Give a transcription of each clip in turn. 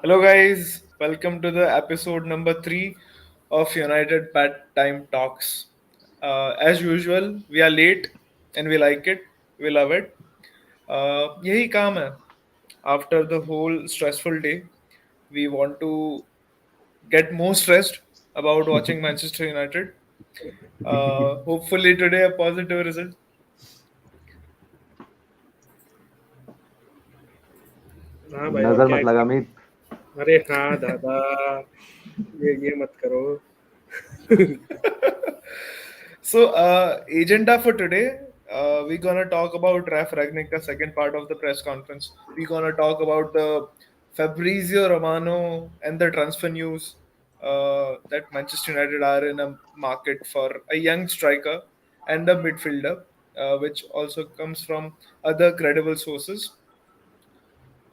Hello, guys. Welcome to the episode number 3 of United Pad Time Talks. As usual, we are late and we like it. We love it. यही काम है. After the whole stressful day, we want to get more stressed about watching Manchester United. Hopefully, today a positive result. हाँ भाई और नजर क्या मत लगा एक्साइट। मीत। अरे हाँ दादा, ये मत करो। So, agenda for today, we're gonna talk about Raf Ragnick, the second part of the press conference. We're gonna talk about the Fabrizio Romano and the transfer news that Manchester United are in a market for a young striker and a midfielder, which also comes from other credible sources.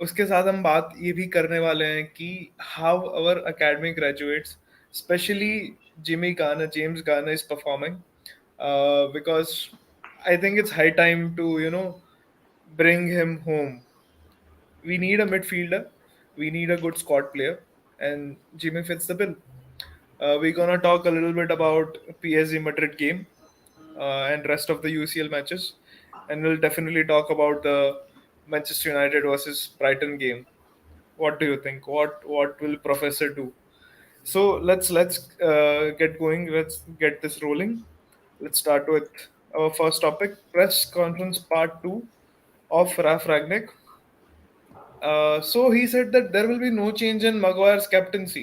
उसके साथ हम बात ये भी करने वाले हैं कि how our academy graduates specially Jimmy Garner James Garner is performing because I think it's high time to bring him home. We need a midfielder, we need a good squad player, and Jimmy fits the bill. We're gonna talk a little bit about PSG Madrid game and rest of the UCL matches, and we'll definitely talk about the Manchester United versus Brighton game. What do you think? What will Professor do? So let's get going. Let's get this rolling. Let's start with our first topic: press conference part two of Raf Ragnick. So he said that there will be no change in Maguire's captaincy.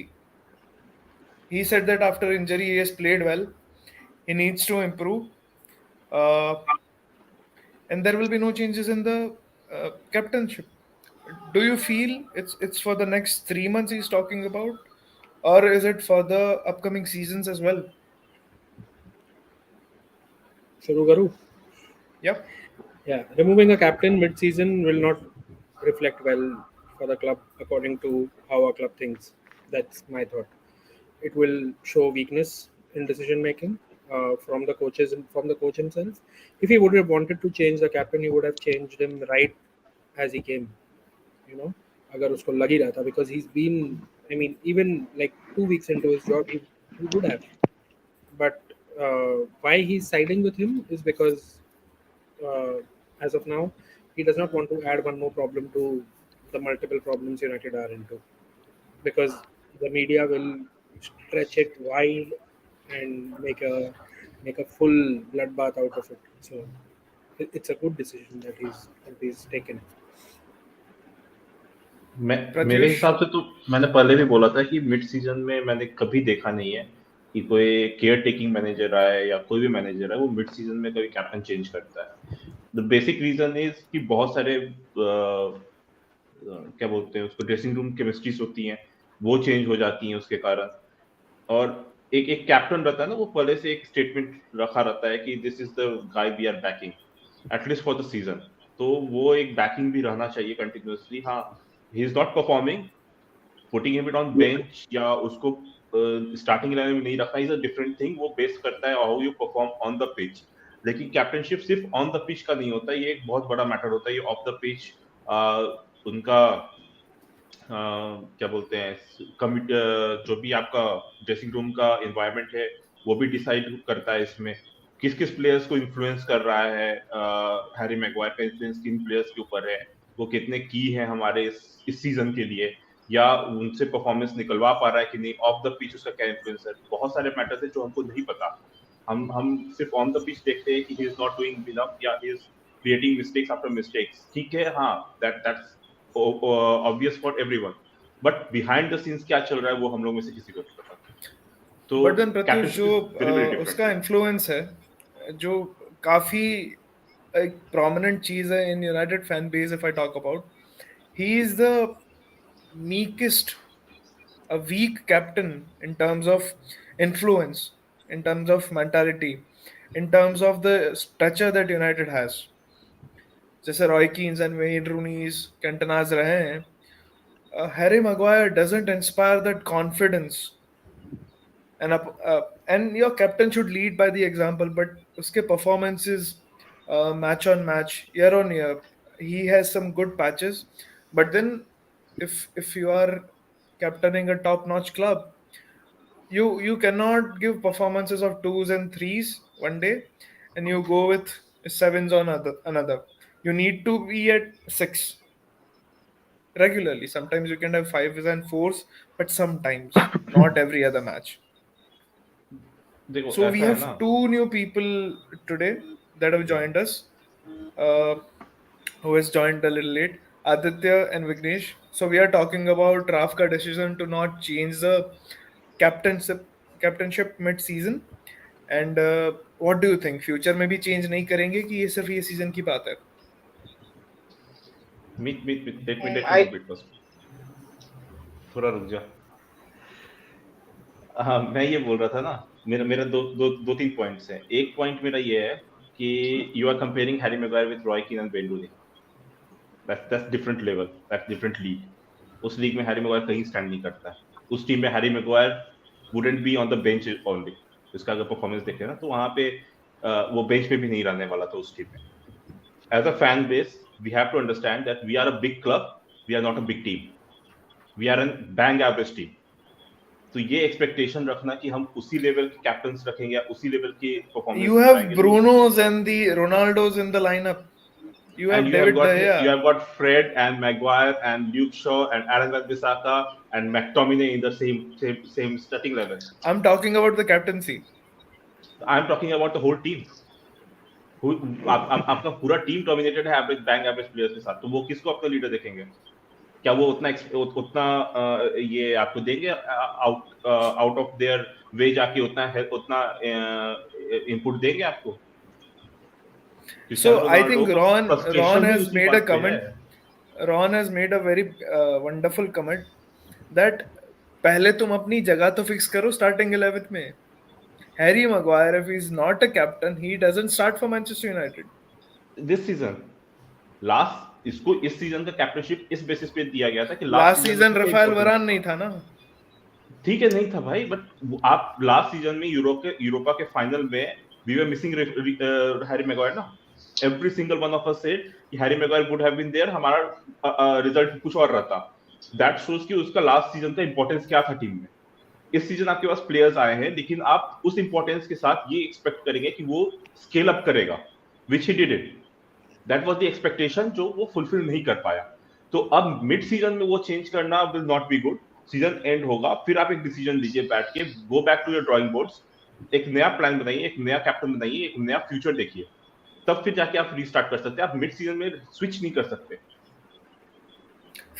He said that after injury he has played well. He needs to improve, uh, and there will be no changes in the captainship. Do you feel it's for the next 3 months he's talking about, or is it for the upcoming seasons as well? शुरू करूँ? Yep. Yeah, removing a captain mid-season will not reflect well for the club according to how our club thinks. That's my thought. It will show weakness in decision making from the coaches and from the coach himself. If he would have wanted to change the captain, he would have changed him right as he came. You know, अगर उसको लग ही रहा था, because he's been, I mean, even like 2 weeks into his job, he would have. But why he's siding with him is because uh, as of now, he does not want to add one more problem to the multiple problems United are into, because the media will stretch it wide and make a full bloodbath out of it. So it's a good decision that he's taken. मेरे Pratyush. हिसाब से तो मैंने पहले भी बोला था कि मिड सीजन में मैंने कभी देखा नहीं है कि कोई केयर टेकिंग मैनेजर आए या कोई भी मैनेजर है वो मिड सीजन में कभी कैप्टन चेंज करता है। द बेसिक रीजन इज कि बहुत सारे क्या बोलते हैं उसको, ड्रेसिंग रूम केमिस्ट्रीज होती हैं, वो चेंज हो जाती हैं उसके कारण। और एक एक कैप्टन रहता है ना, वो पहले से एक स्टेटमेंट रखा रहता है कि this is the guy we are backing at least for the season. तो वो एक बैकिंग भी रहना चाहिए कंटिन्यूअसली। हाँ, he is not performing, putting him on bench या उसको स्टार्टिंग इलेवन में नहीं रखना इज अ डिफरेंट थिंग। वो बेस करता है how you perform on the pitch. लेकिन कैप्टनशिप सिर्फ ऑन द पिच का नहीं होता, ये एक बहुत बड़ा मैटर होता है। ये ऑफ द पिच उनका क्या बोलते हैं कमिट, जो भी आपका ड्रेसिंग रूम का एनवायरनमेंट है वो भी डिसाइड करता है इसमें किस किस प्लेयर्स को इन्फ्लुएंस कर रहा है। हैरी मैगवायर का इन्फ्लुएंस किन प्लेयर्स के ऊपर है, वो कितने की है हमारे इस सीजन के लिए, या उनसे परफॉर्मेंस निकलवा पा रहा है कि नहीं। ऑफ द पिच उसका क्या इन्फ्लुएंस है, बहुत सारे मैटर्स है जो हमको नहीं पता। हम सिर्फ ऑन द पिच देखते हैं कि he is not doing enough या he is creating mistakes after mistakes. ठीक है, हाँ, that's obvious for everyone, but behind the scenes क्या चल रहा है वो हम लोग में से किसी को नहीं पता। तो बट देन प्रत्युष कैप्टनशिप जो इज वेरी वेरी डिफरेंट उसका थिंग। इन्फ्लुएंस है, जो काफी एक प्रोमिनेंट चीज है in United fan base, if I talk about, he is the meekest, a weak captain in terms of influence, in terms of mentality, in terms of the stature that United has. जैसे Roy Keynes and when रूनीज कैंटनाज रहे हैं, Harry Maguire doesn't inspire that confidence, and your captain should lead by the example, but uske performances, match on match, year on year, he has some good patches, but then if you are captaining a top-notch club. You cannot give performances of twos and threes one day, and you go with sevens on another. You need to be at six regularly. Sometimes you can have fives and fours, but sometimes, not every other match. देखो So we ऐसा है have ना, two new people today that have या joined us, uh, who has joined a little late, Aditya and Vignesh. So we are talking about Rafka decision to not change the captainship captainship mid-season. And what do you think? Future में भी change नहीं करेंगे कि ये सिर्फ ये season की बात है? Meet let me I complete first, थोड़ा रुक जा। हाँ, मैं ये बोल रहा था ना, मेरा मेरा दो तीन पॉइंट्स हैं। एक पॉइंट मेरा ये है कि you are comparing Harry Maguire with Roy Keane and Ben Rooney. That's different level, that's different league. उस लीग में हैरी मैग्वायर कहीं स्टैंड नहीं करता है। उस टीम में Harry Maguire wouldn't be on the bench only. उसका अगर परफॉर्मेंस देखे ना, तो वहां पे वो बेंच पे भी नहीं रहने वाला था उस टीम में। As a fan base, we have to understand that we are a big club, we are not a big team, we are an bang average team. तो ये एक्सपेक्टेशन रखना कि हम उसी लेवल के कैप्टन्स रखेंगे या उसी लेवल की परफॉर्मेंस You have दिखाएंगे, तो Brunos and the Ronaldos in the lineup. You and have David De you Gea. have got Fred and Maguire and Luke Shaw and Aaron Wan-Bissaka and McTominay in the same starting level. I'm talking about the captaincy. I'm talking about the whole team. आपका पूरा team dominated है average bank average players के साथ, तो वो किसको अपना leader देखेंगे? क्या वो उतना ये आपको देंगे आउट ऑफ देयर वे जाके उतना इनपुट देंगे आपको? Cristiano So I Ronaldo think का Ron फ्रस्ट्रेशन भी has उसी made a बात पे है। comment. Ron has made a very wonderful comment that पहले तुम अपनी जगह तो फिक्स करो starting 11 में. Harry Maguire, if he's not a captain, he doesn't start for Manchester United. This season last इसको इस सीजन का कैप्टनशिप इस बेसिस पे दिया गया था कि लास्ट Last सीजन में season उसको Rafael इंपॉर्टेंस Varane था। नहीं था ना. ठीक है, नहीं था भाई, बट आप लास्ट सीजन में यूरोपा के फाइनल में we were missing Harry Maguire ना। Every single one of us said कि Harry Maguire would have been there, हमारा रिजल्ट कुछ और रहता। दैट शोज कि उसका लास्ट सीजन का इंपॉर्टेंस क्या था टीम में। इस सीजन आपके पास प्लेयर्स आए हैं, लेकिन आप उस इंपॉर्टेंस के साथ ये एक्सपेक्ट करेंगे कि वो स्केल अप करेगा, which he did it. That was the expectation जो वो फुलफिल नहीं कर पाया। तो अब मिड सीजन में वो चेंज करना will not be good. Season end होगा, फिर आप एक डिसीजन लीजिए बैठ के, go back to your drawing boards, एक नया प्लान बनाइए, एक नया कैप्टन बनाइए, एक नया फ्यूचर देखिए, तब फिर जाके आप रीस्टार्ट कर सकते हैं। आप मिड सीजन में स्विच नहीं कर सकते।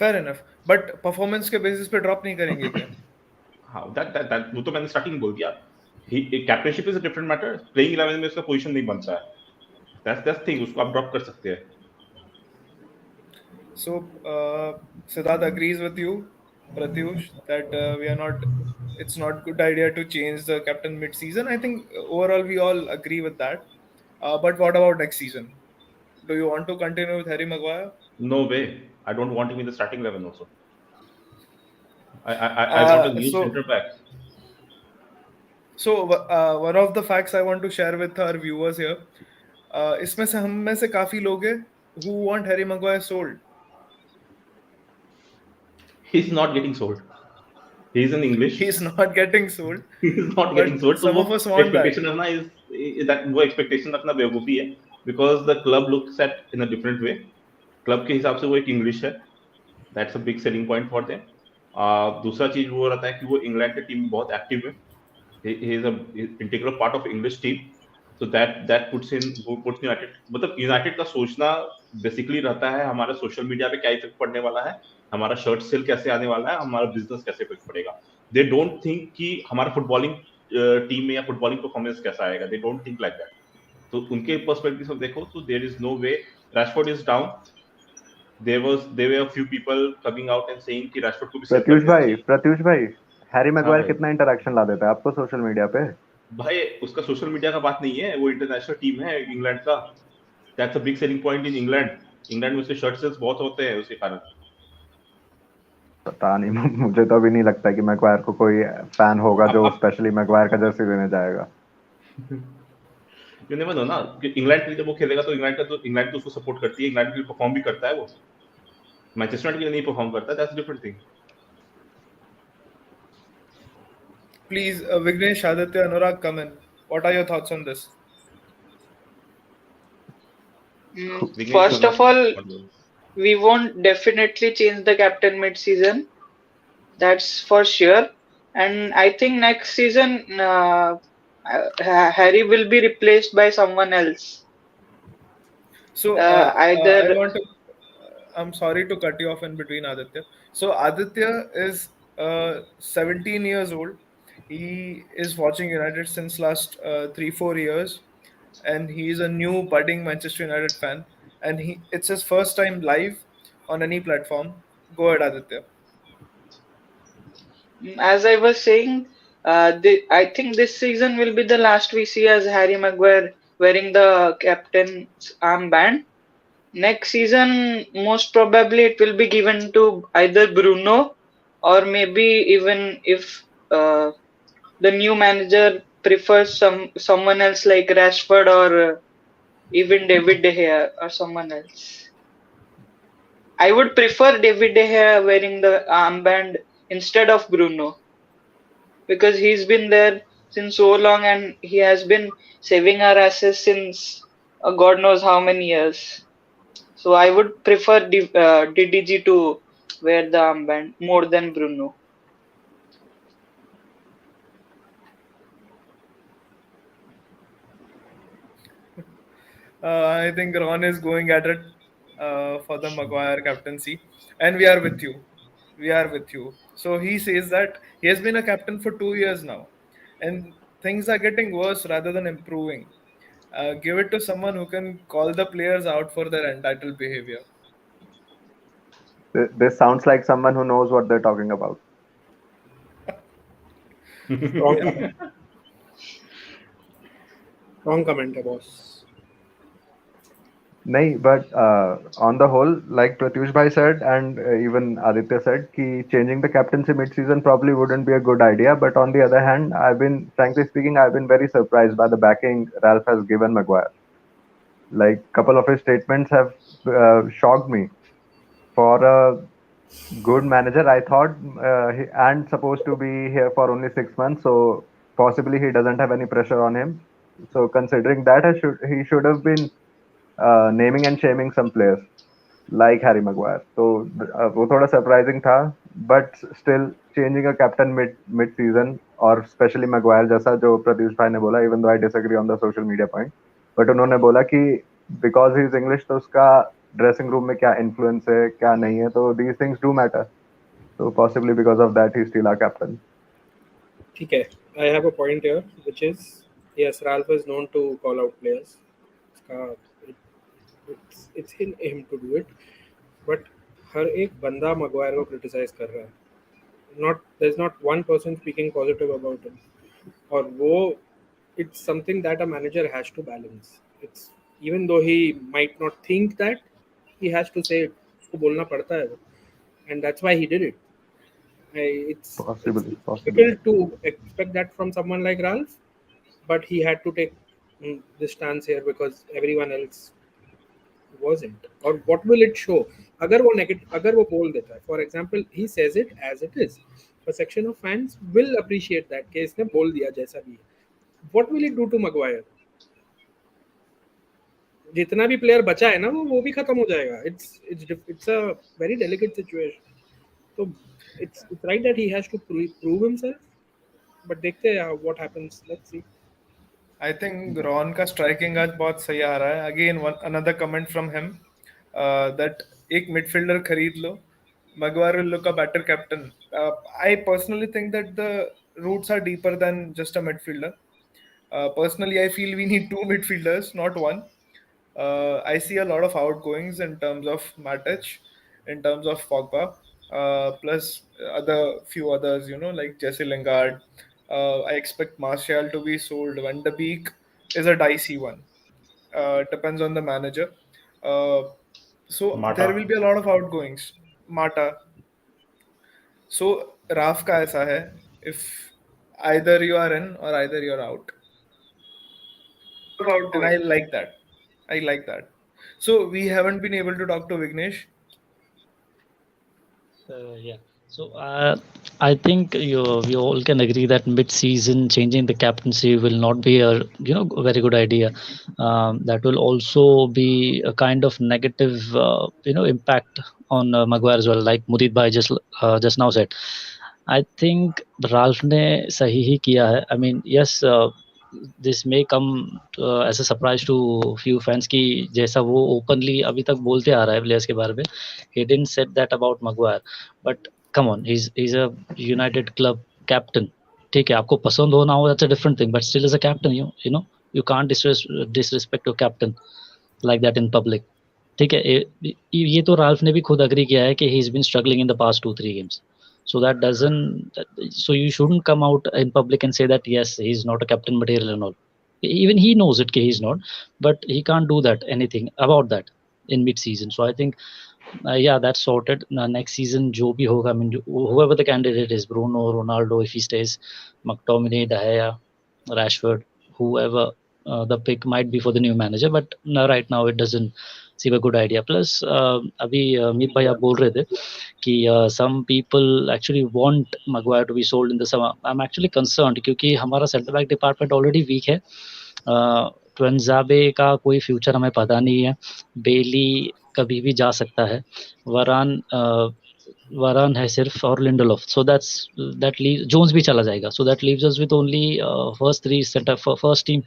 Fair enough. But performance के basis पे drop नहीं करेंगे क्या? हाँ, दैट वो तो मैंने स्टार्टिंग बोल दिया। Captainship is a different matter, playing 11 में उसका पोजीशन नहीं बनता है। दैट्स थिंग, उसको आप ड्रॉप कर सकते हैं। So Siddharth agrees with you, Pratyush, that we are not. It's not good idea to change the captain mid-season. I think overall we all agree with that. But what about next season? Do you want to continue with Harry Maguire? No way, I don't want him in the starting 11 also. I want a new So center back. one of the facts I want to share with our viewers here. इसमें से हम में से काफी लोग हैं who want Harry Maguire sold. He's not getting sold. He's in English. He's not getting sold, He's not but getting sold. तो some वो of us want that. expectation रखना is that वो expectation रखना बेवकूफी है, because the club looks at in a different way. Club के हिसाब से वो एक English है. That's a big selling point for them. दूसरा चीज वो रहता है कि वो इंग्लैंड की टीम में बहुत एक्टिव है. He is a integral part of English team. So that puts United, मतलब यूनाइटेड का सोचना बेसिकली रहता है हमारा सोशल मीडिया पे क्या इफेक्ट पड़ने वाला है, हमारा शर्ट सेल कैसे आने वाला है, हमारा बिजनेस कैसे इफेक्ट पड़ेगा। दे डोंट थिंक कि हमारा फुटबॉलिंग टीम में या फुटबॉलिंग परफॉर्मेंस कैसा आएगा। They don't think like that. तो उनके पर्सपेक्टिव से देखो तो there is no way. Rashford is down. there were a few people coming out and saying कि रैशफोर्ड को भी सेल कर देना चाहिए। प्रत्युष भाई, हैरी हाँ मैग्वायर भाई, कितना इंटरेक्शन ला देता है आपको सोशल मीडिया पे? भाई उसका सोशल मीडिया का बात नहीं है, वो इंटरनेशनल टीम है इंग्लैंड का। That's a big selling point in England. England में उसके शर्ट सेल्स बहुत होते हैं उसके कारण। पता नहीं, मुझे तो अभी नहीं लगता कि मैग्वायर को कोई फैन होगा जो अब स्पेशली मैग्वायर का जर्सी लेने जाएगा। यू नेवर नो ना कि इंग्लैंड के लिए जब वो खेलेगा तो इंग्लैंड तो उसको सपोर्ट करती है, इंग्लैंड के लिए परफॉर्म भी करता है वो। मैनचेस्टर यूनाइटेड के लिए नहीं परफॉर्म करता, that's different thing. Please, Vignesh, Aditya, Anurag, come in. What are your thoughts on this? Vignesh, First you're not of all, audible. we won't definitely change the captain mid-season. That's for sure. And I think next season, Harry will be replaced by someone else. So, I Either want to. I'm sorry to cut you off in between, Aditya. So, Aditya is 17 years old. He is watching United since last 3-4 years, and he is a new budding Manchester United fan. And it's his first time live on any platform. Go ahead, Aditya. as I was saying, I think this season will be the last we see as Harry Maguire wearing the captain's armband. Next season, most probably it will be given to either Bruno or maybe even if the new manager prefers someone else like Rashford or even David De Gea or someone else. I would prefer David De Gea wearing the armband instead of Bruno because he's been there since so long and he has been saving our asses since God knows how many years. So I would prefer DDG to wear the armband more than Bruno. I think Ron is going at it for the Maguire captaincy, and we are with you. We are with you. So he says that he has been a captain for 2 years now, and things are getting worse rather than improving. Give it to someone who can call the players out for their entitled behavior. This sounds like someone who knows what they're talking about. Wrong comment. Wrong comment, boss. Nahi, but on the whole, like Pratyush Bhai said, and even Aditya said, ki changing the captaincy mid-season probably wouldn't be a good idea. But on the other hand, frankly speaking, I've been very surprised by the backing Ralph has given Maguire. Like, couple of his statements have shocked me. For a good manager, I thought, and supposed to be here for only 6 months, so possibly he doesn't have any pressure on him. So considering that, he should have been naming and shaming some players like Harry Maguire. So वो थोड़ा surprising था, but still changing a captain mid season और especially Maguire जैसा जो प्रत्युष भाई ने बोला, even though I disagree on the social media point, but उन्होंने बोला कि because he is English तो उसका dressing room में क्या influence है क्या नहीं है, तो these things do matter. So possibly because of that he's still our captain. Okay, I have a point here, which is yes, Ralph is known to call out players. Uh, it, it's in him to do it, but हर एक बंदा Maguire को criticise कर रहा है. Not there's not one person speaking positive about him. और वो it's something that a manager has to balance. It's even though he might not think that, he has to say it. उसको बोलना पड़ता है वो. And that's why he did it. It's Possibly. difficult to expect that from someone like Ralph, but he had to take this stance here because everyone else wasn't. Or what will it show? अगर वो negative, अगर वो बोल देता है, for example, he says it as it is. A section of fans will appreciate that कि इसने बोल दिया जैसा भी है. What will it do to Maguire? जितना भी प्लेयर बचा है ना वो भी खत्म हो जाएगा. It's a very delicate situation. So it's right that he has to prove himself. But देखते हैं what happens. Let's see. I think Ron का स्ट्राइकिंग आज बहुत सही आ रहा है. Again, another comment from him that एक midfielder खरीद लो. Maguire will look a better captain. I personally think that the roots are deeper than just a midfielder. Personally, I feel we need two midfielders, not one. I see a lot of outgoings in terms of Matic, in terms of Pogba, plus other few others, like Jesse Lingard. I expect Martial to be sold. Van de Beek is a dicey one. Depends on the manager. Uh, so माटा. there will be a lot of outgoings. Mata. So Raf का ऐसा है. If either you are in or either you're out. And I like that. I like that. So we haven't been able to talk to Vignesh. Yeah. So I think we all can agree that mid-season changing the captaincy will not be a very good idea. That will also be a kind of negative impact on Maguire as well, like Mudit bhai just now said. I think Ralph ने सही ही किया है. I mean, yes, this may come as a surprise to few fans कि जैसा वो openly अभी तक बोलते आ रहा है players के बारे में. He didn't said that about Maguire, but come on, he's a United club captain. ठीक है, आपको पसंद हो ना हो, that's a different thing, but still as a captain, you know you can't disrespect your captain like that in public. ठीक है, ये तो राल्फ ने भी खुद अग्री किया है कि he is been struggling in the past 2-3 games. So that doesn't, so you shouldn't come out in public and say that yes, he's not a captain material and all. Even he knows it, he's not, but he can't do that anything about that in mid season. So I think yeah, that's sorted. Next season jo bhi hoga, I mean whoever the candidate is, Bruno, Ronaldo if he stays, McTominay, De Gea, Rashford, whoever the pick might be for the new manager, but right now it doesn't seem a good idea. Plus अभी मीत भाई आप बोल रहे थे कि some people actually want Maguire to be sold in the summer. I'm actually concerned क्योंकि हमारा centre back department already weak है. ट्वेंजाबे का कोई फ्यूचर हमें पता नहीं है. बेली कभी भी जा सकता है. वरान वरान है सिर्फ और लिंडलोफ. सो दैट लीव जोन्स भी चला जाएगा. So that leaves us with only first team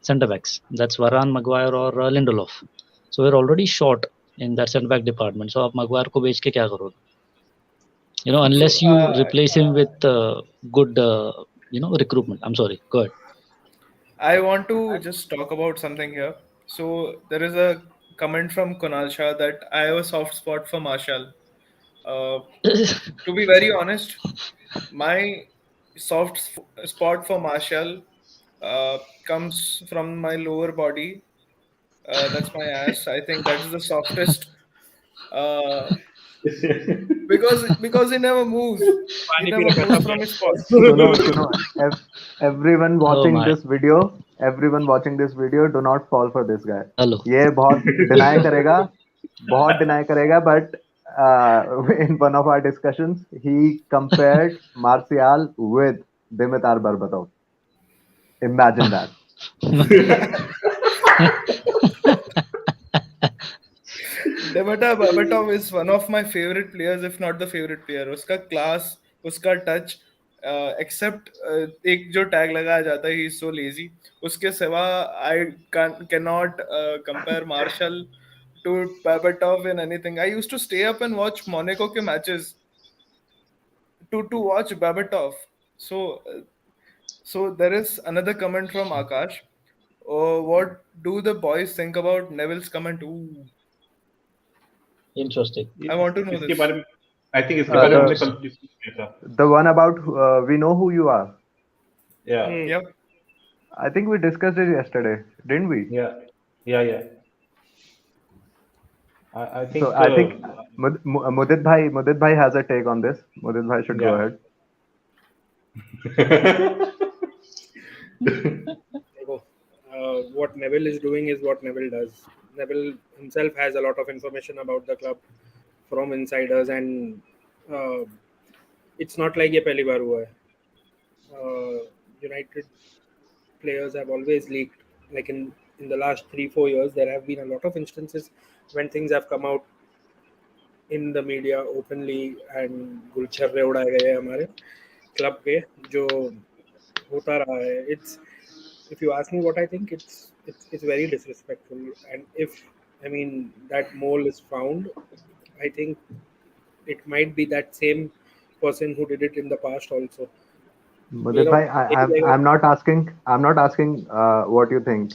center backs. That's Varane, Maguire और Lindelof. So we're already short in that center back department. So आप Maguire को बेच के क्या करोगे? So Unless you replace him with good recruitment. I'm sorry. Go ahead. I want to just talk about something here. So there is a comment from Kunal Shah that I have a soft spot for Marshall. To be very honest, my spot for Marshall comes from my lower body. That's my ass. I think that's the softest. Uh, because he never moves. He पानी P never रखा moves था from his spot. Suno, everyone Oh watching my. this video, do not fall for this guy. Hello. ये बहुत deny करेगा, but in one of our discussions, he compared Martial with Dimitar Berbatov. Imagine that. Dimitar Berbatov is one of my favorite players, if not the favorite player. उसका class, उसका touch, except एक जो tag लगाया जाता है, he is so lazy. उसके सिवा I cannot compare Marshall to Berbatov in anything. I used to stay up and watch Monaco के matches to watch Berbatov. So so there is another comment from Akash. What do the boys think about Neville's comment? Ooh, Interesting. I want to know इसके this. बारे में I think इसके Uh, बारे में हमने the कल discuss किया था. the one about we know who you are. या Yep. I think we discussed it yesterday, didn't we? या I So think I think Mudit bhai has a take on this. Mudit bhai should go yeah. ahead. देखो, what Neville is doing is what Neville does. Neville himself has a lot of information about the club from insiders, and it's not like ये पहली बार हुआ है. United players have always leaked. Like in the last 3-4 years, there have been a lot of instances when things have come out in the media openly and गुलछर्रे उड़ाए गए हैं हमारे club के जो होता रहा है. It's, if you ask me what I think, it's very disrespectful. And if, I mean, that mole is found, I think it might be that same person who did it in the past also. Mudit bhai, I'm not asking what you think.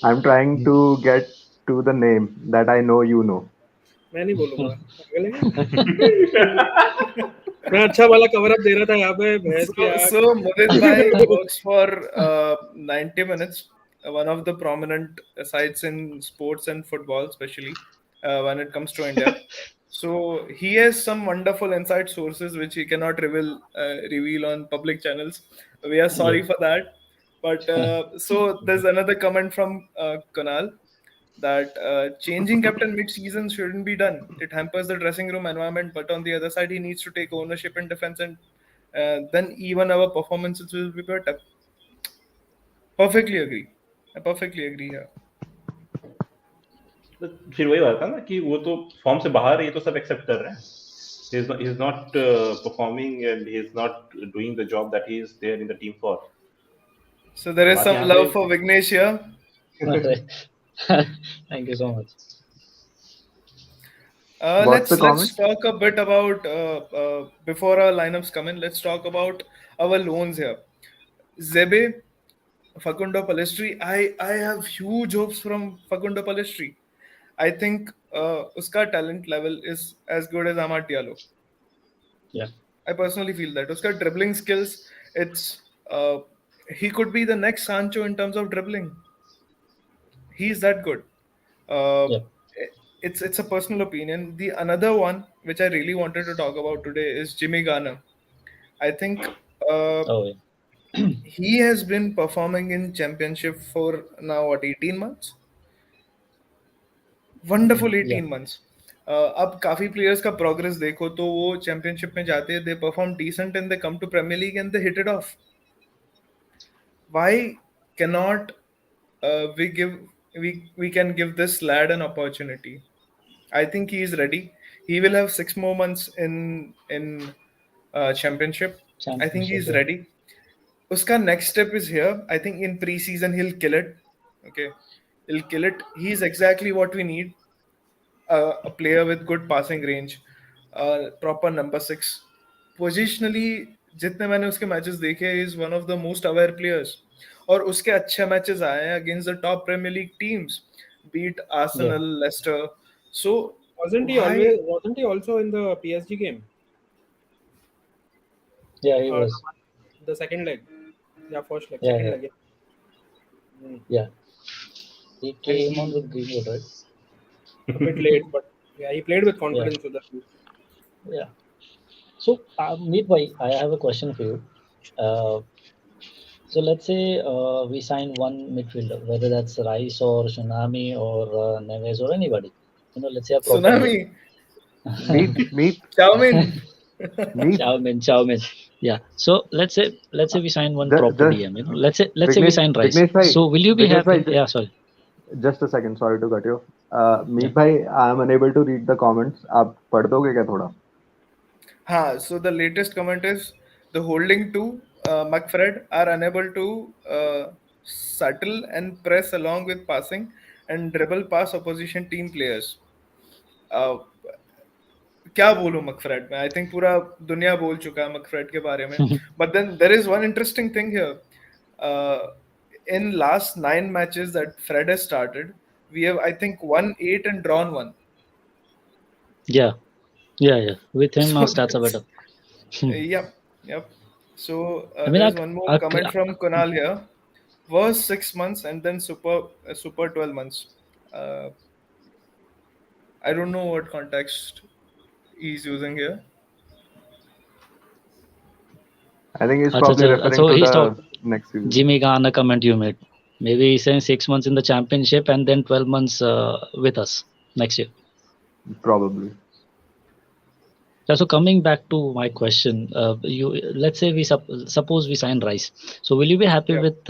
I'm trying to get to the name that I know you know. मैं नहीं बोलूंगा. पागल है क्या? मैं अच्छा वाला cover up दे रहा था यहाँ पे भैंस की आँख. So Mudit Bhai works for 90 Minutes, one of the prominent sites in sports and football, especially when it comes to India. So he has some wonderful inside sources which he cannot reveal on public channels. We are sorry for that. But so there's another comment from Kunal. that changing captain mid-season shouldn't be done. It hampers the dressing room environment, but on the other side, he needs to take ownership in defense, and then even our performances will be better. Perfectly agree. I perfectly agree here. तो फिर वही बात है ना कि वो तो form से बाहर है, ये तो सब एक्सेप्ट कर रहे हैं. He is not performing and he is not doing the job that he is there in the team for. So there is बात some यहाँ love पे for Vignesh here. Thank you so much. What's the Let's comment? talk a bit about before our lineups come in. Let's talk about our loans here. Zebe, Facundo Palestri. I have huge hopes from Facundo Palestri. I think uska talent level is as good as Amad Diallo. Yeah, I personally feel that uska dribbling skills. It's he could be the next Sancho in terms of dribbling. He's that good. Uh, yeah. it's a personal opinion. The another one which I really wanted to talk about today is Jimmy Garner. I think uh, Oh, yeah. he has been performing in championship for now what 18 months. Wonderful Yeah, 18 months. अब काफी players का progress देखो तो वो championship में जाते हैं, they perform decent and they come to Premier League and they hit it off. Why cannot we can give this lad an opportunity? I think he is ready. He will have 6 more months in championship. I think championship. he's Yeah, ready. Uska next step is here. I think in pre-season he'll kill it. Okay, he'll kill it. He's exactly what we need. A player with good passing range, proper number six. Positionally, जितने मैंने उसके matches देखे, is one of the most aware players. और उसके अच्छे matches आए हैं against the top Premier League teams, beat yeah, Arsenal, Leicester. So why? Wasn't he also in the PSG game? yeah. He was. The second leg. Yeah, first leg, Yeah, second yeah, leg. Yeah. yeah. He And came on with Greenwood, right? a bit late, but yeah, he played with Yeah, confidence with the team. yeah. So, Meet bhai, I have a question for you. Uh, so let's say we sign one midfielder, whether that's Rice or Tsunami or Neves or anybody. Let's say a proper DM. Tsunami, Meet, Xiaomin. Meet. Xiaomin. Yeah. So let's say we sign one proper Just DM. Let's say we sign Rice. Vignesh bhai, So will you be Vignesh happy? bhai, Yeah. Sorry. just a second. Sorry to cut you. Yeah. Meet bhai, I am unable to read the comments. आप पढ़ दोगे क्या थोड़ा? So the latest comment is the holding two McFred are unable to settle and press along with passing and dribble past opposition team players. Uh, क्या बोलूं मकफ्रेड में? I think पूरा दुनिया बोल चुका है मकफ्रेड के बारे में. But then there is one interesting thing here. In last 9 matches that Fred has started, we have I think won 8 and drawn 1. Yeah. Yeah. With him, our So stats are that's better. yep. So I mean, there's one more our, comment from Kunal here. Was 6 months and then super 12 months. Uh, I don't know what context he's using here. I think he's Acha, probably acha. referring So to he's the talking next season. Jimmy Garner comment you made. Maybe he's saying 6 months in the championship and then 12 months with us next year. Probably. Yeah, so coming back to my question, let's say we suppose we sign Rice. So will you be happy Yeah. with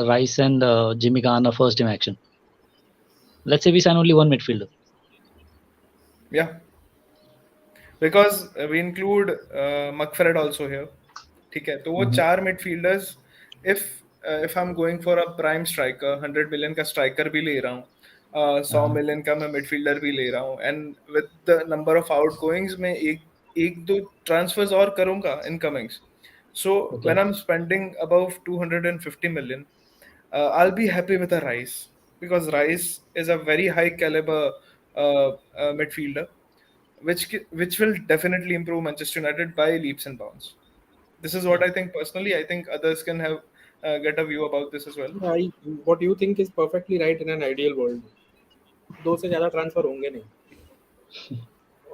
Rice and Jimmy Garner first team action? Let's say we sign only one midfielder. Yeah. Because we include McFred also here. ठीक है, तो वो 4 midfielders. If I'm going for a prime striker, 100 million का striker भी ले रहा हूँ, 100 million का मैं midfielder भी ले रहा हूँ, and with the number of outgoings मैं एक दो transfers और करूँगा incomings. So Okay. when I'm spending above 250 million, I'll be happy with a Rice, because Rice is a very high caliber midfielder, which will definitely improve Manchester United by leaps and bounds. This is what I think personally. I think others can have get a view about this as well. What you think is perfectly right in an ideal world. 2 से ज़्यादा transfer होंगे नहीं,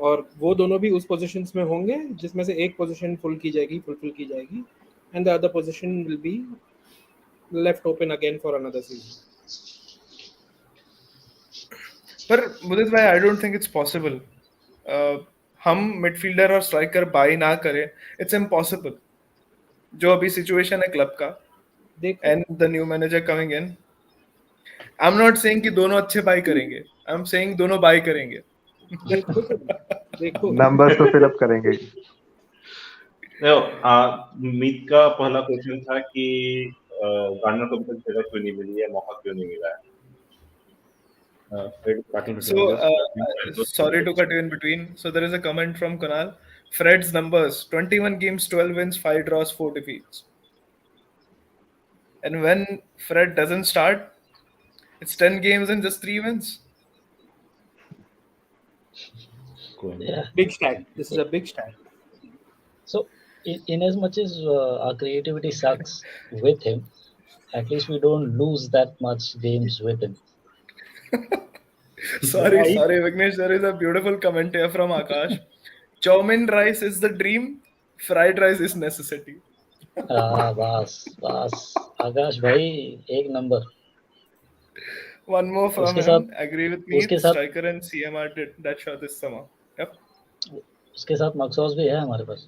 और वो दोनों भी उस positions में होंगे जिसमें से एक पोजीशन फुलफिल की जाएगी, and the other position will be left open again for another season. पर मुदित भाई आई डोंट थिंक इट्स पॉसिबल. हम मिडफील्डर और स्ट्राइकर बाई ना करें, इट्स इम्पॉसिबल. जो अभी सिचुएशन है क्लब का देखो and the new manager coming in, I am not saying कि दोनों अच्छे बाई करेंगे, आई एम सेइंग दोनों बाई करेंगे. देखो देखो नंबर्स तो फिल अप करेंगे. देखो, मीत का पहला क्वेश्चन था कि गार्डनर को अभी तक जगह क्यों नहीं मिली है, मौका क्यों नहीं मिला है. So, sorry to cut you in between. So, there is a comment from Kunal. Fred's numbers 21 games, 12 wins, 5 draws, 4 defeats. And when Fred doesn't start, it's 10 games and just 3 wins. Yeah. big stat. This is a big stat. So, in as much as our creativity sucks with him, at least we don't lose that much games with him. Sorry, Right. sorry, Vignesh. There is a beautiful comment here from Akash. Chow mein rice is the dream, fried rice is necessity. बस आकाश भाई एक number. One more from उसके him. साथ Agree with me. उसके साथ Striker and CMR did that shot this summer. Yep. उसके साथ मक्सौस भी है हमारे पास.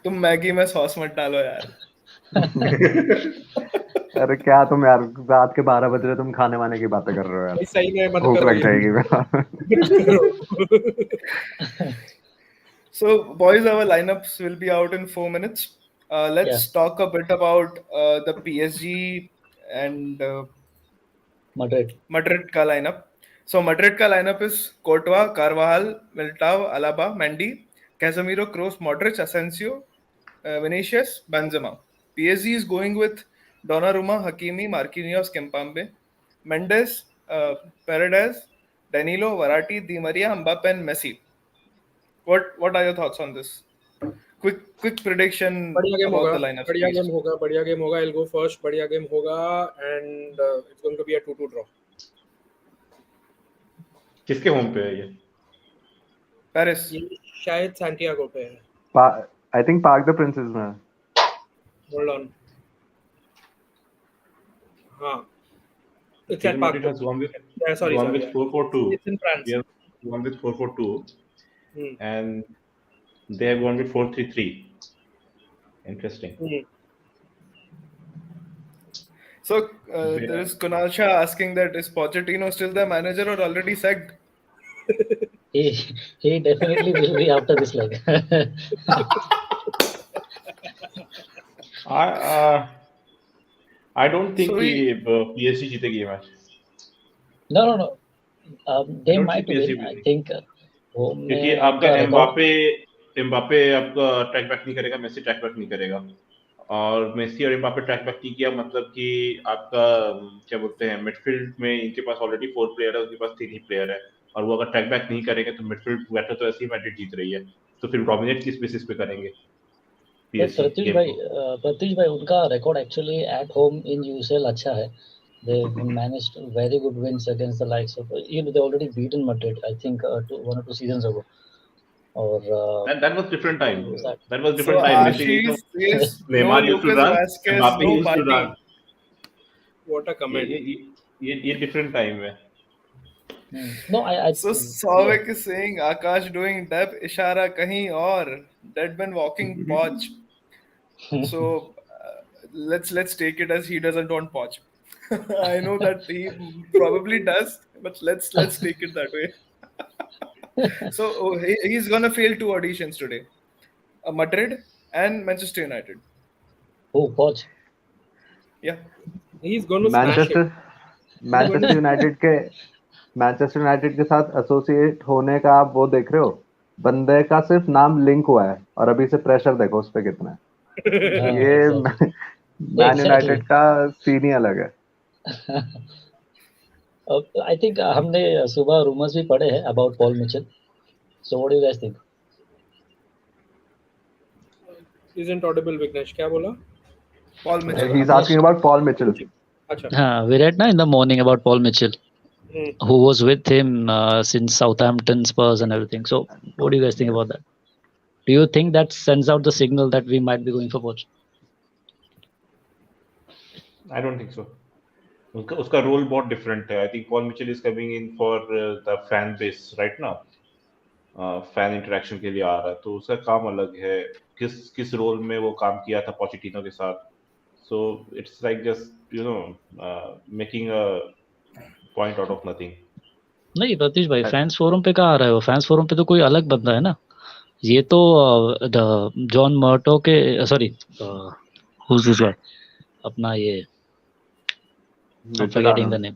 तुम मैगी में सॉस मत डालो यार. अरे क्या तुम यार, रात के 12 बज रहे, तुम खाने वाने की बातें कर रहे हो यार. भाई सही में मत भूख करो लग ये. जाएगी. So, boys, our lineups will be out in 4 minutes. Let's Yeah. talk a bit about the PSG and Madrid. का lineup. So, Madrid का lineup is Courtois, Carvajal, Militao, Alaba, Mendy, Casemiro, Kroos, Modric, Asensio, Vinicius, Benzema. PSG is going with Donnarumma, Hakimi, Marquinhos, Kimpembe, Mendes, Paredes, Danilo, Verratti, Di Maria, Mbappe, and Messi. What are your thoughts on this? Quick prediction बढ़िया game about होगा. the lineups, बढ़िया please. Game होगा. बढ़िया game होगा. I'll go first. बढ़िया game होगा and it's going to be a 2-2 draw. किसके home पे है ये? Paris. ये शायद सैंटियागो पे है. I think Park the Princes में. Hold on. हाँ. It's at Real Parc. Madrid has gone with Yeah, sorry. 4-4-2. It's in France. We have gone with 4-4-2, Hmm. and they have gone with 4-3-3. Interesting. Hmm. So there is Kunal Shah asking that is Pochettino still the manager or already sacked? He definitely will be after this leg. I don't think So कि PSG जीतेगी ये match. No. They don't might see PSG win. I winning. think home क्योंकि में आपका उनका record. Mbappe आपका track back नहीं करेगा, मेसी ट्रैक बैक नहीं करेगा, और मेसी और एम्बापे ट्रैक बैक नहीं किया मतलब कि आपका क्या बोलते हैं, मिडफील्ड में इनके पास ऑलरेडी 4 प्लेयर है, उनके पास 3 ही प्लेयर है, और वो अगर ट्रैक बैक नहीं करेंगे तो मिडफील्ड बैटर तो ऐसे ही मैड्रिड जीत रही है, तो फिर डोमिनेट किस बेसिस पे करेंगे PSG प्रत्युष गेम को. भाई उनका record actually at home in UCL अच्छा है. They managed very good wins against the likes of, they already beaten Madrid, I think 1 or 2 seasons ago. Or that was different time. was that? That was so different time. Ashish says no Neymar used to Lucas run, Vazquez, Mbappe no used to Partey. run. What a comment. ये different time है. No, I So Sauvik is saying Akash doing dab ishara kahin aur, deadman walking Poch. So let's take it as he doesn't want Poch. I know that he probably does, but let's take it that way. So he's gonna fail 2 auditions today, Madrid and Manchester United. Oh, Poch. Yeah. He's going to smash it. Manchester United के साथ associate होने का आप वो देख रहे हो, बंदे का सिर्फ नाम लिंक हुआ है और अभी से प्रेशर देखो उस पे कितना है. ये मैन यूनाइटेड का सीन ही अलग है. I think हमने सुबह रूमर्स भी पढ़े हैं about Paul Mitchell. So what do you guys think? Isn't audible, Vignesh. क्या बोला? Paul Mitchell. He's asking about Paul Mitchell. अच्छा. We read in the morning about Paul Mitchell, who was with him since Southampton, Spurs, and everything. So what do you guys think about that? Do you think that sends out the signal that we might be going for Poch? I don't think so. उसका role बहुत different है. I think Paul Mitchell is coming in for the fan base right now. Fan interaction के लिए आ रहा है, तो उसका काम अलग है. किस किस रोल में वो काम किया था पोचेटिनो के साथ. So it's like just making a point out of nothing. नहीं रतीश भाई, फैंस फोरम पे कहाँ आ रहा है वो? फैंस फोरम पे तो कोई अलग बंदा है ना. ये तो जॉन मर्टो के, सॉरी, अपना ये, forgetting the name,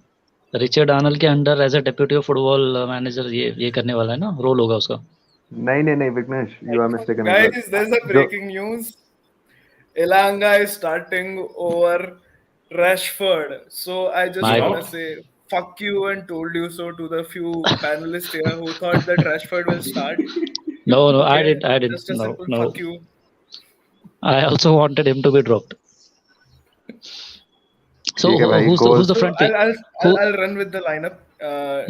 Richard Arnold के under as a deputy of football manager ये करने वाला है ना, रोल होगा उसका. नहीं Vignesh, you are mistaken as well. Guys, there's a जो breaking news. Elanga is starting over Rashford. So I just My want to God. say fuck you and told you so to the few panelists here who thought that Rashford will start. No, Okay, I did. just a No, simple no. fuck you. I also wanted him to be dropped. So ठीक है भाई, who's goals. the So front three? Who? I'll run with the lineup.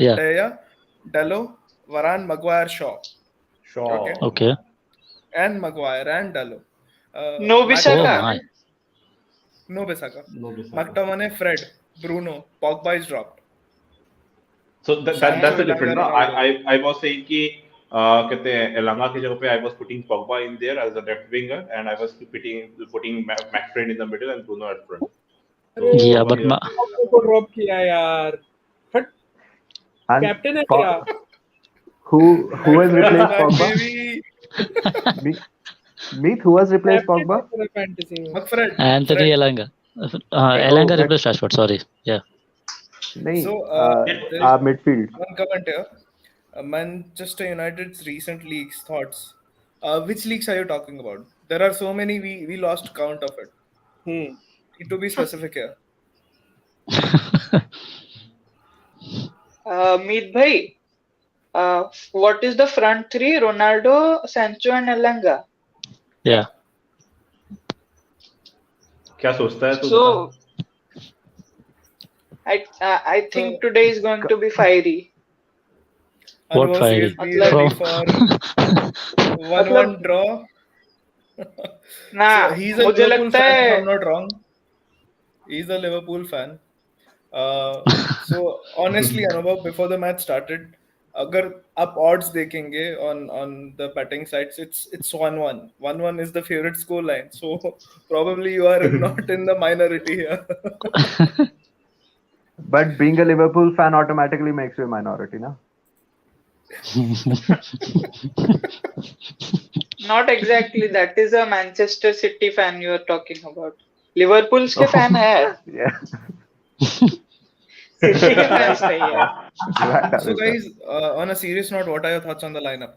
Yeah. Daya, Dallo, Varane, Maguire, Shaw. Okay, Shaw. Okay. and Maguire and Dallo. No Oh Bissaka. my. No Bissaka. No Bissaka. McTominay, Fred, Bruno, Pogba is dropped. So that's Sancho, the difference. Elanga, No, Ronaldo. I was saying कि कहते हैं एलांगा की जगह पे I was putting Pogba in there as a left winger and I was putting McFred in the middle and Bruno at front. So अरे Yeah, Pogba but की जगह पे पॉग्बा को ड्रॉप किया यार. हट, And कैप्टन है Po- मेरा. who has Fred is replaced back, Pogba? baby. Meet, who has replaced captain Pogba? है मेरा फैंटेसी में. McFred. Anthony Fred. Elanga. Fred. Elanga Oh, replaced Rashford. Sorry. Yeah. नहीं, So there is our midfield. one comment here. Manchester United's recent leagues thoughts. Which leagues are you talking about? There are so many we lost count of it. Need to be specific here. Meet bhai, what is the front three? Ronaldo, Sancho, and Elanga. Yeah. क्या सोचता है तू बता. So I think today is going to be fiery. What Anubhav fiery? CSB ready मतलब for 1-1 मतलब draw. ना So he's a मुझे Liverpool लगता fan, if है I'm not wrong. He's a Liverpool fan. So honestly, Anubhav, before the match started, अगर आप odds देखेंगे on the betting sites, it's 1-1. 1-1 is the favorite score line. So probably you are not in the minority here. But being a Liverpool fan automatically makes you a minority, na? not exactly. That is a Manchester City fan you are talking about. Liverpool's के fan है. Yeah. City के fans नहीं है. Right, So Aditya. guys, on a serious note, what are your thoughts on the lineup?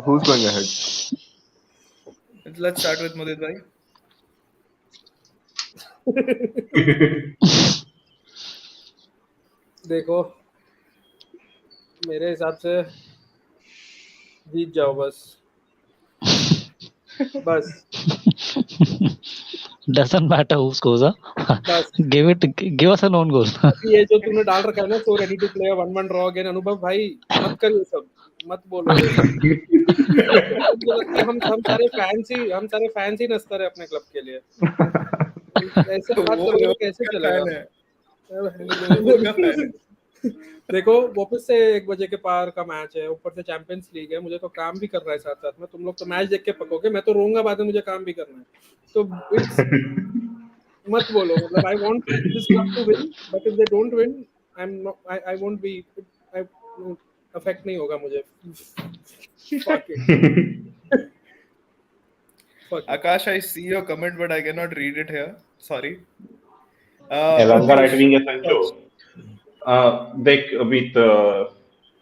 Who's going ahead? Let's start with Mudit bhai. देखो, मेरे हिसाब से जीत जाओ बस. Doesn't matter who scores. बस. Give us an own goal. ये जो तूने डाल रखा है ना, so ready to play a 1-1 draw again, अनुभव भाई मत कर ये सब, मत बोलो ये सब. मुझे लगता है हम सारे फैंस ही नस्तर है अपने क्लब के लिए. ऐसे बात वो करोगे तो लोग कैसे का चलेगा? fan है. लोगों का fan है. देखो, वापस से 1 बजे के पार का मैच है, ऊपर से चैंपियंस लीग है, मुझे तो काम भी करना है साथ साथ में. तुम लोग तो मैच देख के पकोगे, मैं तो रोऊंगा बाद में, मुझे काम भी करना है. तो मत बोलो, मतलब I want this club to win, but if they don't win, I won't be, affect नहीं होगा मुझे. Fuck it. Akash, I see your comment, but I cannot read it here. Sorry. Elanga right Pratyush, wing या Sancho. thoughts? देख अमित,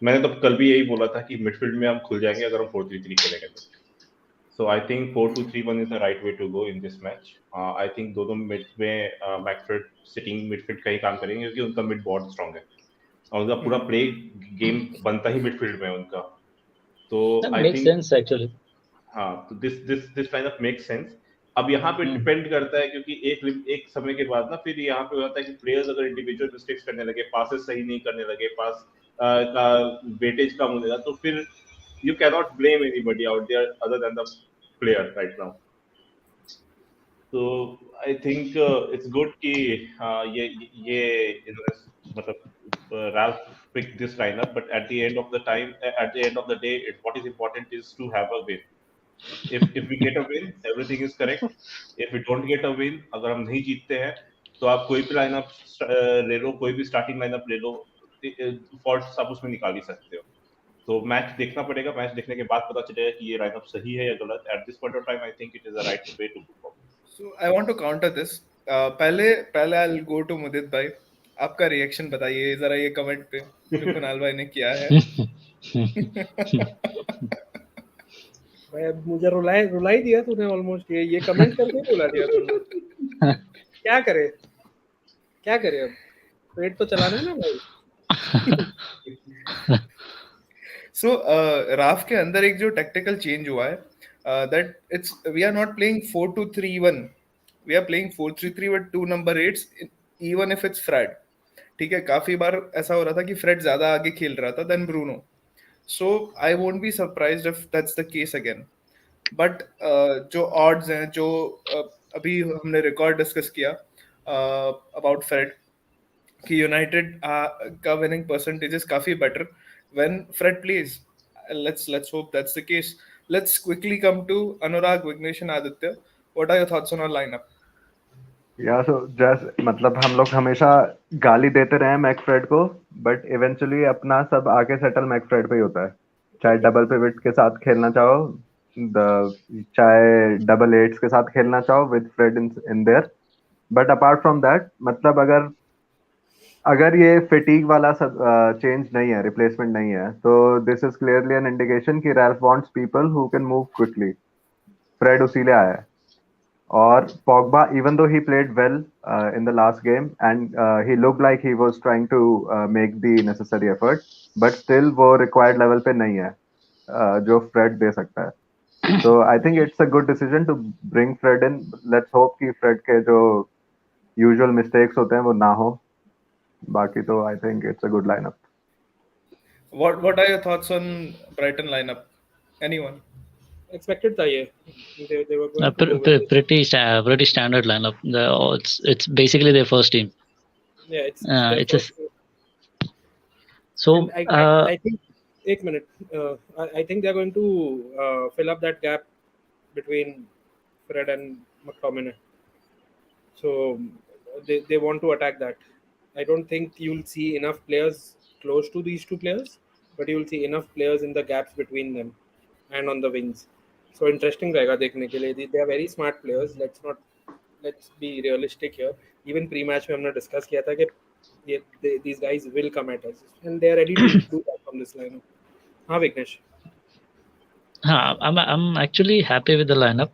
मैंने तो कल भी यही बोला था कि मिडफील्ड में हम खुल जाएंगे अगर हम 4-3-3 खेलेंगे तो. So I think 4-2-3-1 is the right way to go in this match. I think दोनों मिड में मैकफ्रेड सिटिंग मिडफील्ड का ही काम करेंगे क्योंकि उनका मिड बहुत स्ट्रांग है और उनका पूरा प्ले गेम बनता ही मिडफील्ड में उनका. तो That I makes think sense actually. हाँ, तो this kind of make sense. अब यहाँ पे डिपेंड करता है क्योंकि एक समय के बाद ना फिर यहाँ पे होता है कि प्लेयर्स अगर इंडिविजुअल मिस्टेक्स करने लगे, पासेस सही नहीं करने लगे, पास का वेटेज कम हो जाएगा, तो फिर you cannot blame anybody out there other than the player right now. So I think it's good कि ये मतलब Ralph picked this lineup, but at the end of the time, at the end of the day, what is important is to have a win. If we get a win, everything is correct. If we don't get a win, अगर हम नहीं जीतते हैं, तो आप कोई भी lineup ले लो, कोई भी स्टार्टिंग लाइनअप ले लो, फॉल्ट्स आप उसमें निकाल ही सकते हो. तो मैच देखना पड़ेगा, मैच देखने के बाद पता चलेगा कि ये लाइनअप सही है या गलत. At this point of time I think it is a right way to go. So I want to counter this. पहले पहले I'll go to मुदित भाई. आपका रिएक्शन बताइए जरा ये कमेंट पे जो कुणाल भाई ने किया है. भाई अब मुझे रुलाई दिया तूने ऑलमोस्ट. ये कमेंट करके रुला दिया तूने. क्या करे अब पेट तो चलाना है ना भाई. So राफ के अंदर एक जो टेक्टिकल चेंज हुआ है, that it's we are not playing 4-2-3-1, we are playing 4-3-3 with 2 number 8s, even if it's Fred. ठीक है, काफी बार ऐसा हो रहा था कि फ्रेड ज्यादा आगे खेल रहा था then Bruno. So I won't be surprised if that's the case again. But जो ऑड्स हैं जो अभी हमने रिकॉर्ड डिस्कस किया अबाउट फ्रेड कि यूनाइटेड का विनिंग परसेंटेजेस काफी better when Fred plays. let's hope that's the case. Let's quickly come to Anurag, Vignesh and Aditya. What are your thoughts on our lineup? या so just मतलब हम लोग हमेशा गाली देते रहे मैकफ्रेड को, बट इवेंचुअली अपना सब आके सेटल मैकफ्रेड पे ही होता है. चाहे डबल पिवट के साथ खेलना चाहो, चाहे डबल एट्स के साथ खेलना चाहो with Fred in there. But apart from that, मतलब अगर ये फिटीग वाला सब चेंज नहीं है, रिप्लेसमेंट नहीं है, तो this is clearly an indication कि Ralf wants people who can move quickly. Fred उसी लिए आया है. और Pogba, even though he played well in the last game and he looked like he was trying to make the necessary effort, but still वो required level पे नहीं है जो Fred दे सकता है. So I think it's a good decision to bring Fred in. Let's hope कि Fred के जो usual mistakes होते हैं वो ना हो. बाकी तो I think it's a good lineup. What are your thoughts on Brighton lineup? Anyone? Expected था ये. They were going to move it. pretty standard lineup. It's basically their first team. Yeah, it's a, so I think एक minute. I think they're going to fill up that gap between Fred and McTominay. So they want to attack that. I don't think you'll see enough players close to these two players, but you'll see enough players in the gaps between them and on the wings. So interesting रहेगा देखने के लिए. They are very smart players. Let's be realistic here. Even pre-match में हमने discuss किया था कि these guys will come at us, and they are ready to do that from this lineup. हाँ Vignesh. I'm actually happy with the lineup.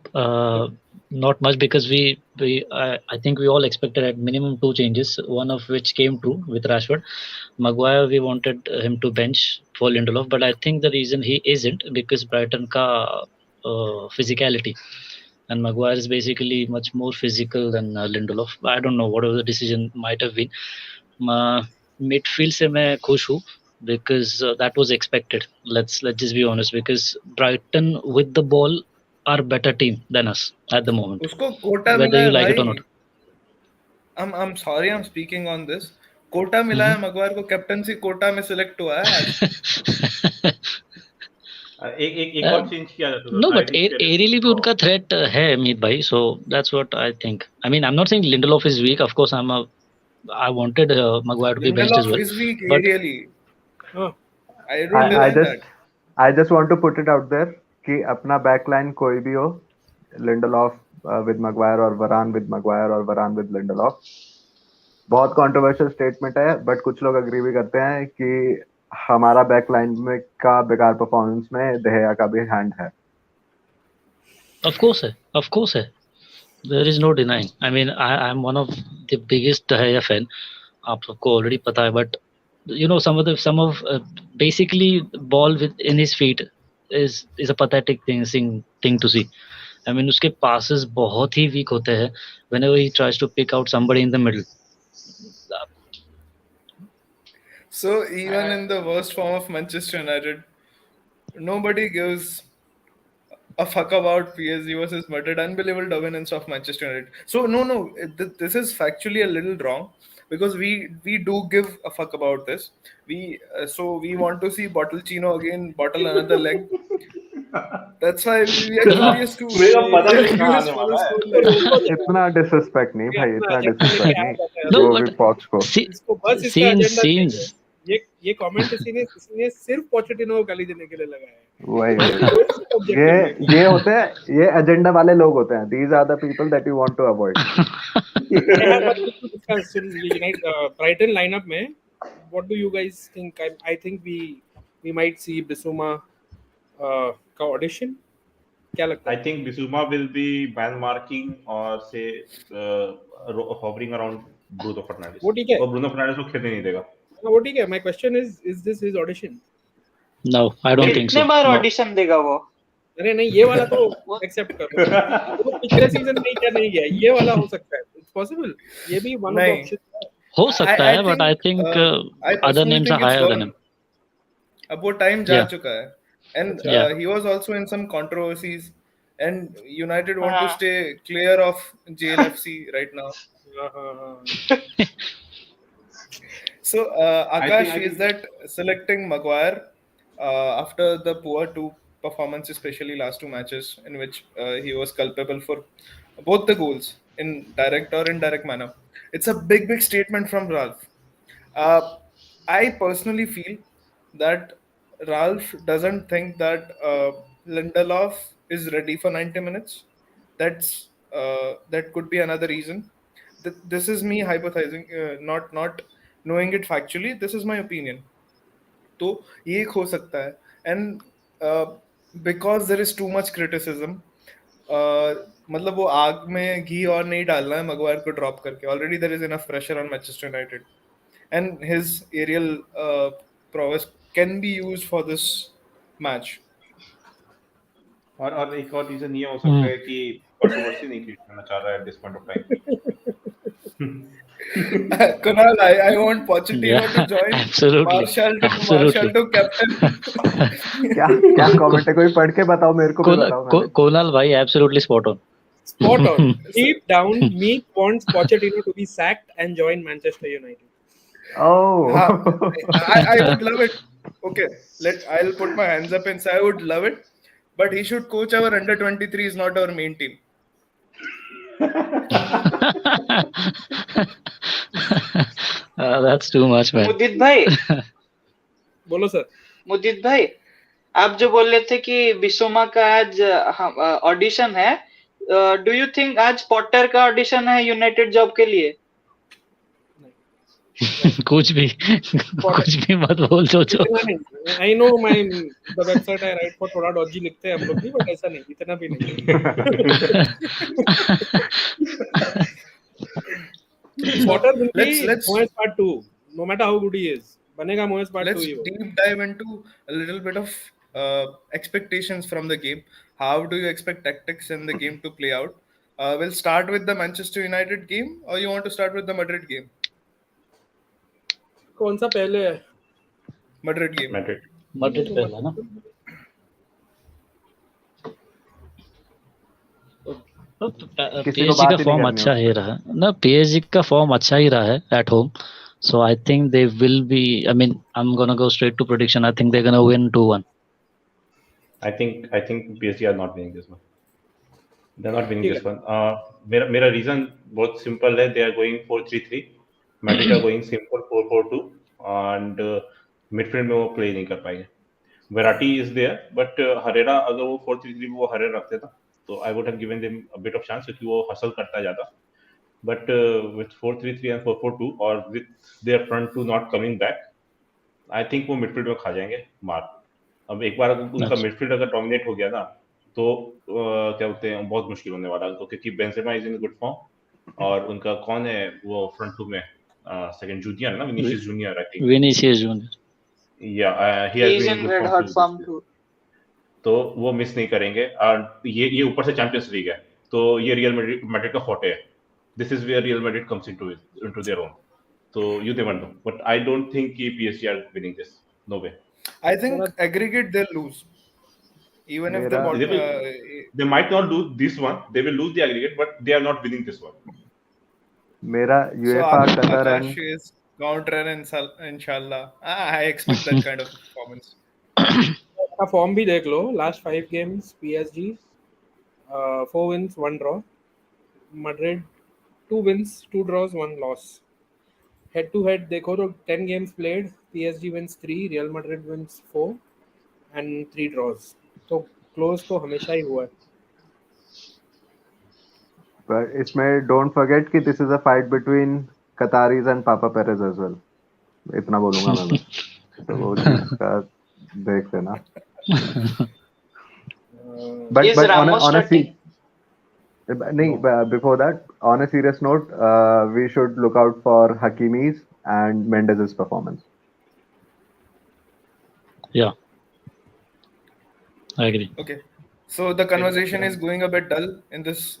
Not much because I think we all expected at minimum 2 changes, one of which came true with Rashford. Maguire, we wanted him to bench for Lindelof, but I think the reason he isn't because Brighton ka physicality, and Maguire is basically much more physical than Lindelof. I don't know whatever the decision might have been. Midfield से मैं खुश हूँ because that was expected. Let's just be honest, because Brighton with the ball are better team than us at the moment. उसको Kota Whether मिला you है like it or भाई. I'm sorry I'm speaking on this. Kota मिला है, मगवार को captaincy Kota में select हुआ है आज. एक और चेंज किया जाता था. No, but aerially भी उनका threat है मीत भाई. So that's what I think. I mean, I'm not saying Lindelof is weak. Of course, I wanted Maguire to be benched as Lindelof well. is weak But aerially. I don't deny that. I just want to put it out there कि अपना backline कोई भी हो, Lindelof with Maguire और Varane with Maguire और Varane with Lindelof, बहुत controversial statement है, but कुछ लोग agree भी करते हैं कि हमारा बैकलाइन में का बेकार परफॉर्मेंस में दहेया का भी हैंड है. Of course है. There is no denying. I mean, I'm one of the biggest Dahaya fan. आप सबको already पता है, but you know some of basically ball in his feet is a pathetic thing to see. I mean, उसके passes बहुत ही weak होते हैं whenever he tries to pick out somebody in the middle. So even in the worst form of Manchester United, nobody gives a fuck about PSG versus Madrid. Unbelievable dominance of Manchester United. So no, this is factually a little wrong because we do give a fuck about this. So we want to see Bottle Chino again, bottle another leg. That's why we are curious to मेरा पता we are नहीं कहाँ curious आने for the वाला है. storyline. इतना disrespect नहीं ये भाई, अपना इतना एजेंडा लेके डिसरिस्पेक्ट आ नहीं. जाता है No, गो अपना। but विद पॉच को. see, इसको बस इसका एजेंडा चाहिए। scenes. ये कमेंट इसने सिर्फ पोचेटिनो को गाली देने के लिए लगाया है। वही कोई वही objective नहीं। ये होते हैं, ये एजेंडा वाले लोग होते हैं. These are the people that you want to avoid. I have one thing to discuss in Brighton lineup में. What do you guys think? I think we might see Bissouma का audition. क्या लगता I है? think Bissouma will be man marking or say hovering around Bruno Fernandes. वो ठीक है। और Bruno Fernandes को खेलने नहीं देगा. वो ठीक है। My question is this his audition? No, I don't think कितने so. बार No. ऑडिशन देगा वो? अरे नहीं, ये वाला तो एक्सेप्ट कर लो। वो पिछले सीजन में क्या नहीं गया, ये वाला हो सकता है। It's possible. ये भी one of the नहीं. options है। हो सकता है, but I think I other personally names are think it's higher than gone. him. अब वो टाइम जा Yeah. चुका है. And Yeah. he was also in some controversies. And United want to हाँ। stay clear of JLFC right now. हाँ। So Akash is that selecting Maguire after the poor two performance, especially last two matches in which he was culpable for both the goals in direct or indirect manner. It's a big statement from Ralph. I personally feel that Ralph doesn't think that Lindelof is ready for 90 minutes. That could be another reason. This is me hypothesizing, not knowing it factually. This is my opinion. तो ये एक हो सकता है. And because there is too much criticism, मतलब वो आग में घी और नहीं डालना है मगवायर को ड्रॉप करके. Already there is enough pressure on Manchester United and his aerial prowess can be used for this match. और एक और रीजन ये हो सकता है कि कंट्रोवर्सी नहीं क्रिएट करना चाह रहा है at this point of time. Kunal, I want Pochettino Yeah, to join. absolutely. Marshall to captain. क्या कमेंट है, कोई पढ़ के बताओ मेरे को भी बताओ. मैंने Konal भाई, absolutely spot on. Spot on. Deep down, Meek wants Pochettino to be sacked and join Manchester United. I would love it. Okay, I'll put my hands up and say I would love it, but he should coach our under 23s, not our main team. That's too much, man. मुदित भाई, बोलो sir. मुदित भाई, आप जो बोल रहे थे कि बिसोमा का आज ऑडिशन है, डू यू थिंक आज पॉटर का ऑडिशन है यूनाइटेड जॉब के लिए? कुछ भी मत बोल सोचो. I know the website I write for थोड़ा dodgy लिखते हैं हम लोग भी, but ऐसा नहीं, इतना भी नहीं. Potter will be Moyes part 2, no matter how good he is. बनेगा Moyes part 2 Let's ही वो. deep dive into a little bit of expectations from the game. How do you expect tactics in the game to play out? We'll start with the Manchester United game, or you want to start with the Madrid game? कौन सा पहले है? Madrid game. Madrid पहला ना. PSG का form अच्छा ही रहा ना. PSG का फॉर्म अच्छा ही रहा है at home. So I think they will be. I mean, I'm gonna go straight to prediction. I think they're gonna win 2-1. I think PSG are not winning this one. They're not winning this one. मेरा reason बहुत simple है. They are going 4-3-3. Madrid are going simple 4-4-2 and midfield में वो play नहीं कर पाएंगे. Verratti is there, but Herrera अगर वो 4-3-3 में वो Herrera रखते था तो I would have given them a bit of chance क्योंकि वो hustle करता जाता. But with 4-3-3 and 4-4-2 or with their front two not coming back, I think वो midfield में खा जाएंगे मार. अब एक बार उनका midfield अगर dominate हो गया ना तो क्या बोलते हैं बहुत मुश्किल होने वाला है. तो क्योंकि Benzema is in good form और उनका कौन है वो front two में second junior ना, Vinicius Junior I think. Vinicius Junior. Yeah, he has been in red hot form too. तो वो मिस नहीं करेंगे. और ये ऊपर से चैंपियंस लीग है तो ये रियल मैड्रिड का फोटे है. This is where Real Madrid comes into their own. तो you never know, but I don't think कि PSG are winning this. No way. I think aggregate they'll lose. Even if the मेरा they might not do this one, they will lose the aggregate, but they are not winning this one. मेरा so UEFA Qatar Akash and is counter and inshallah. I expect that kind of performance. का form भी देख लो last 5 games PSG 4 wins 1 draw, Madrid 2 wins 2 draws 1 loss. Head to head देखो तो 10 games played PSG wins 3, Real Madrid wins 4 and 3 draws. तो close तो हमेशा ही हुआ है. but इसमें don't forget कि this is a fight between Qataris and Papa Perez as well. इतना बोलूंगा मैं बस. तो वो चीज का देख लेना. But Is Ramos on a starting? नहीं, before that, on a serious note, we should look out for Hakimi's and Mendez's performance. Yeah, I agree. Okay, so the conversation is going a bit dull in this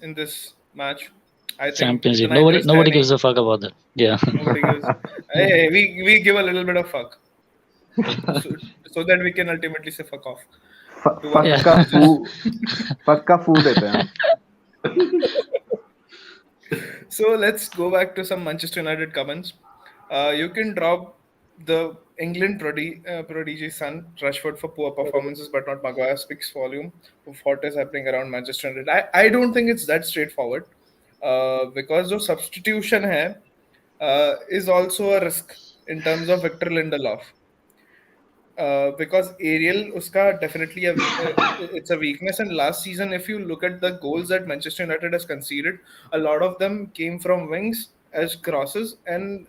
match. I think Championship. इतना interest है Nobody नहीं. gives a fuck about that. Yeah. Nobody gives. Hey, we give a little bit of fuck, so that we can ultimately say fuck off. To our Yeah. fuck का फू देते हैं. So let's go back to some Manchester United comments. You can drop the England prodigy son Rashford for poor performances, but not Maguire. Speaks volume of what is happening around Manchester United. I don't think it's that straightforward because the substitution hai, is also a risk in terms of Victor Lindelof. Because Ariel, uska definitely it's a weakness. And last season, if you look at the goals that Manchester United has conceded, a lot of them came from wings as crosses, and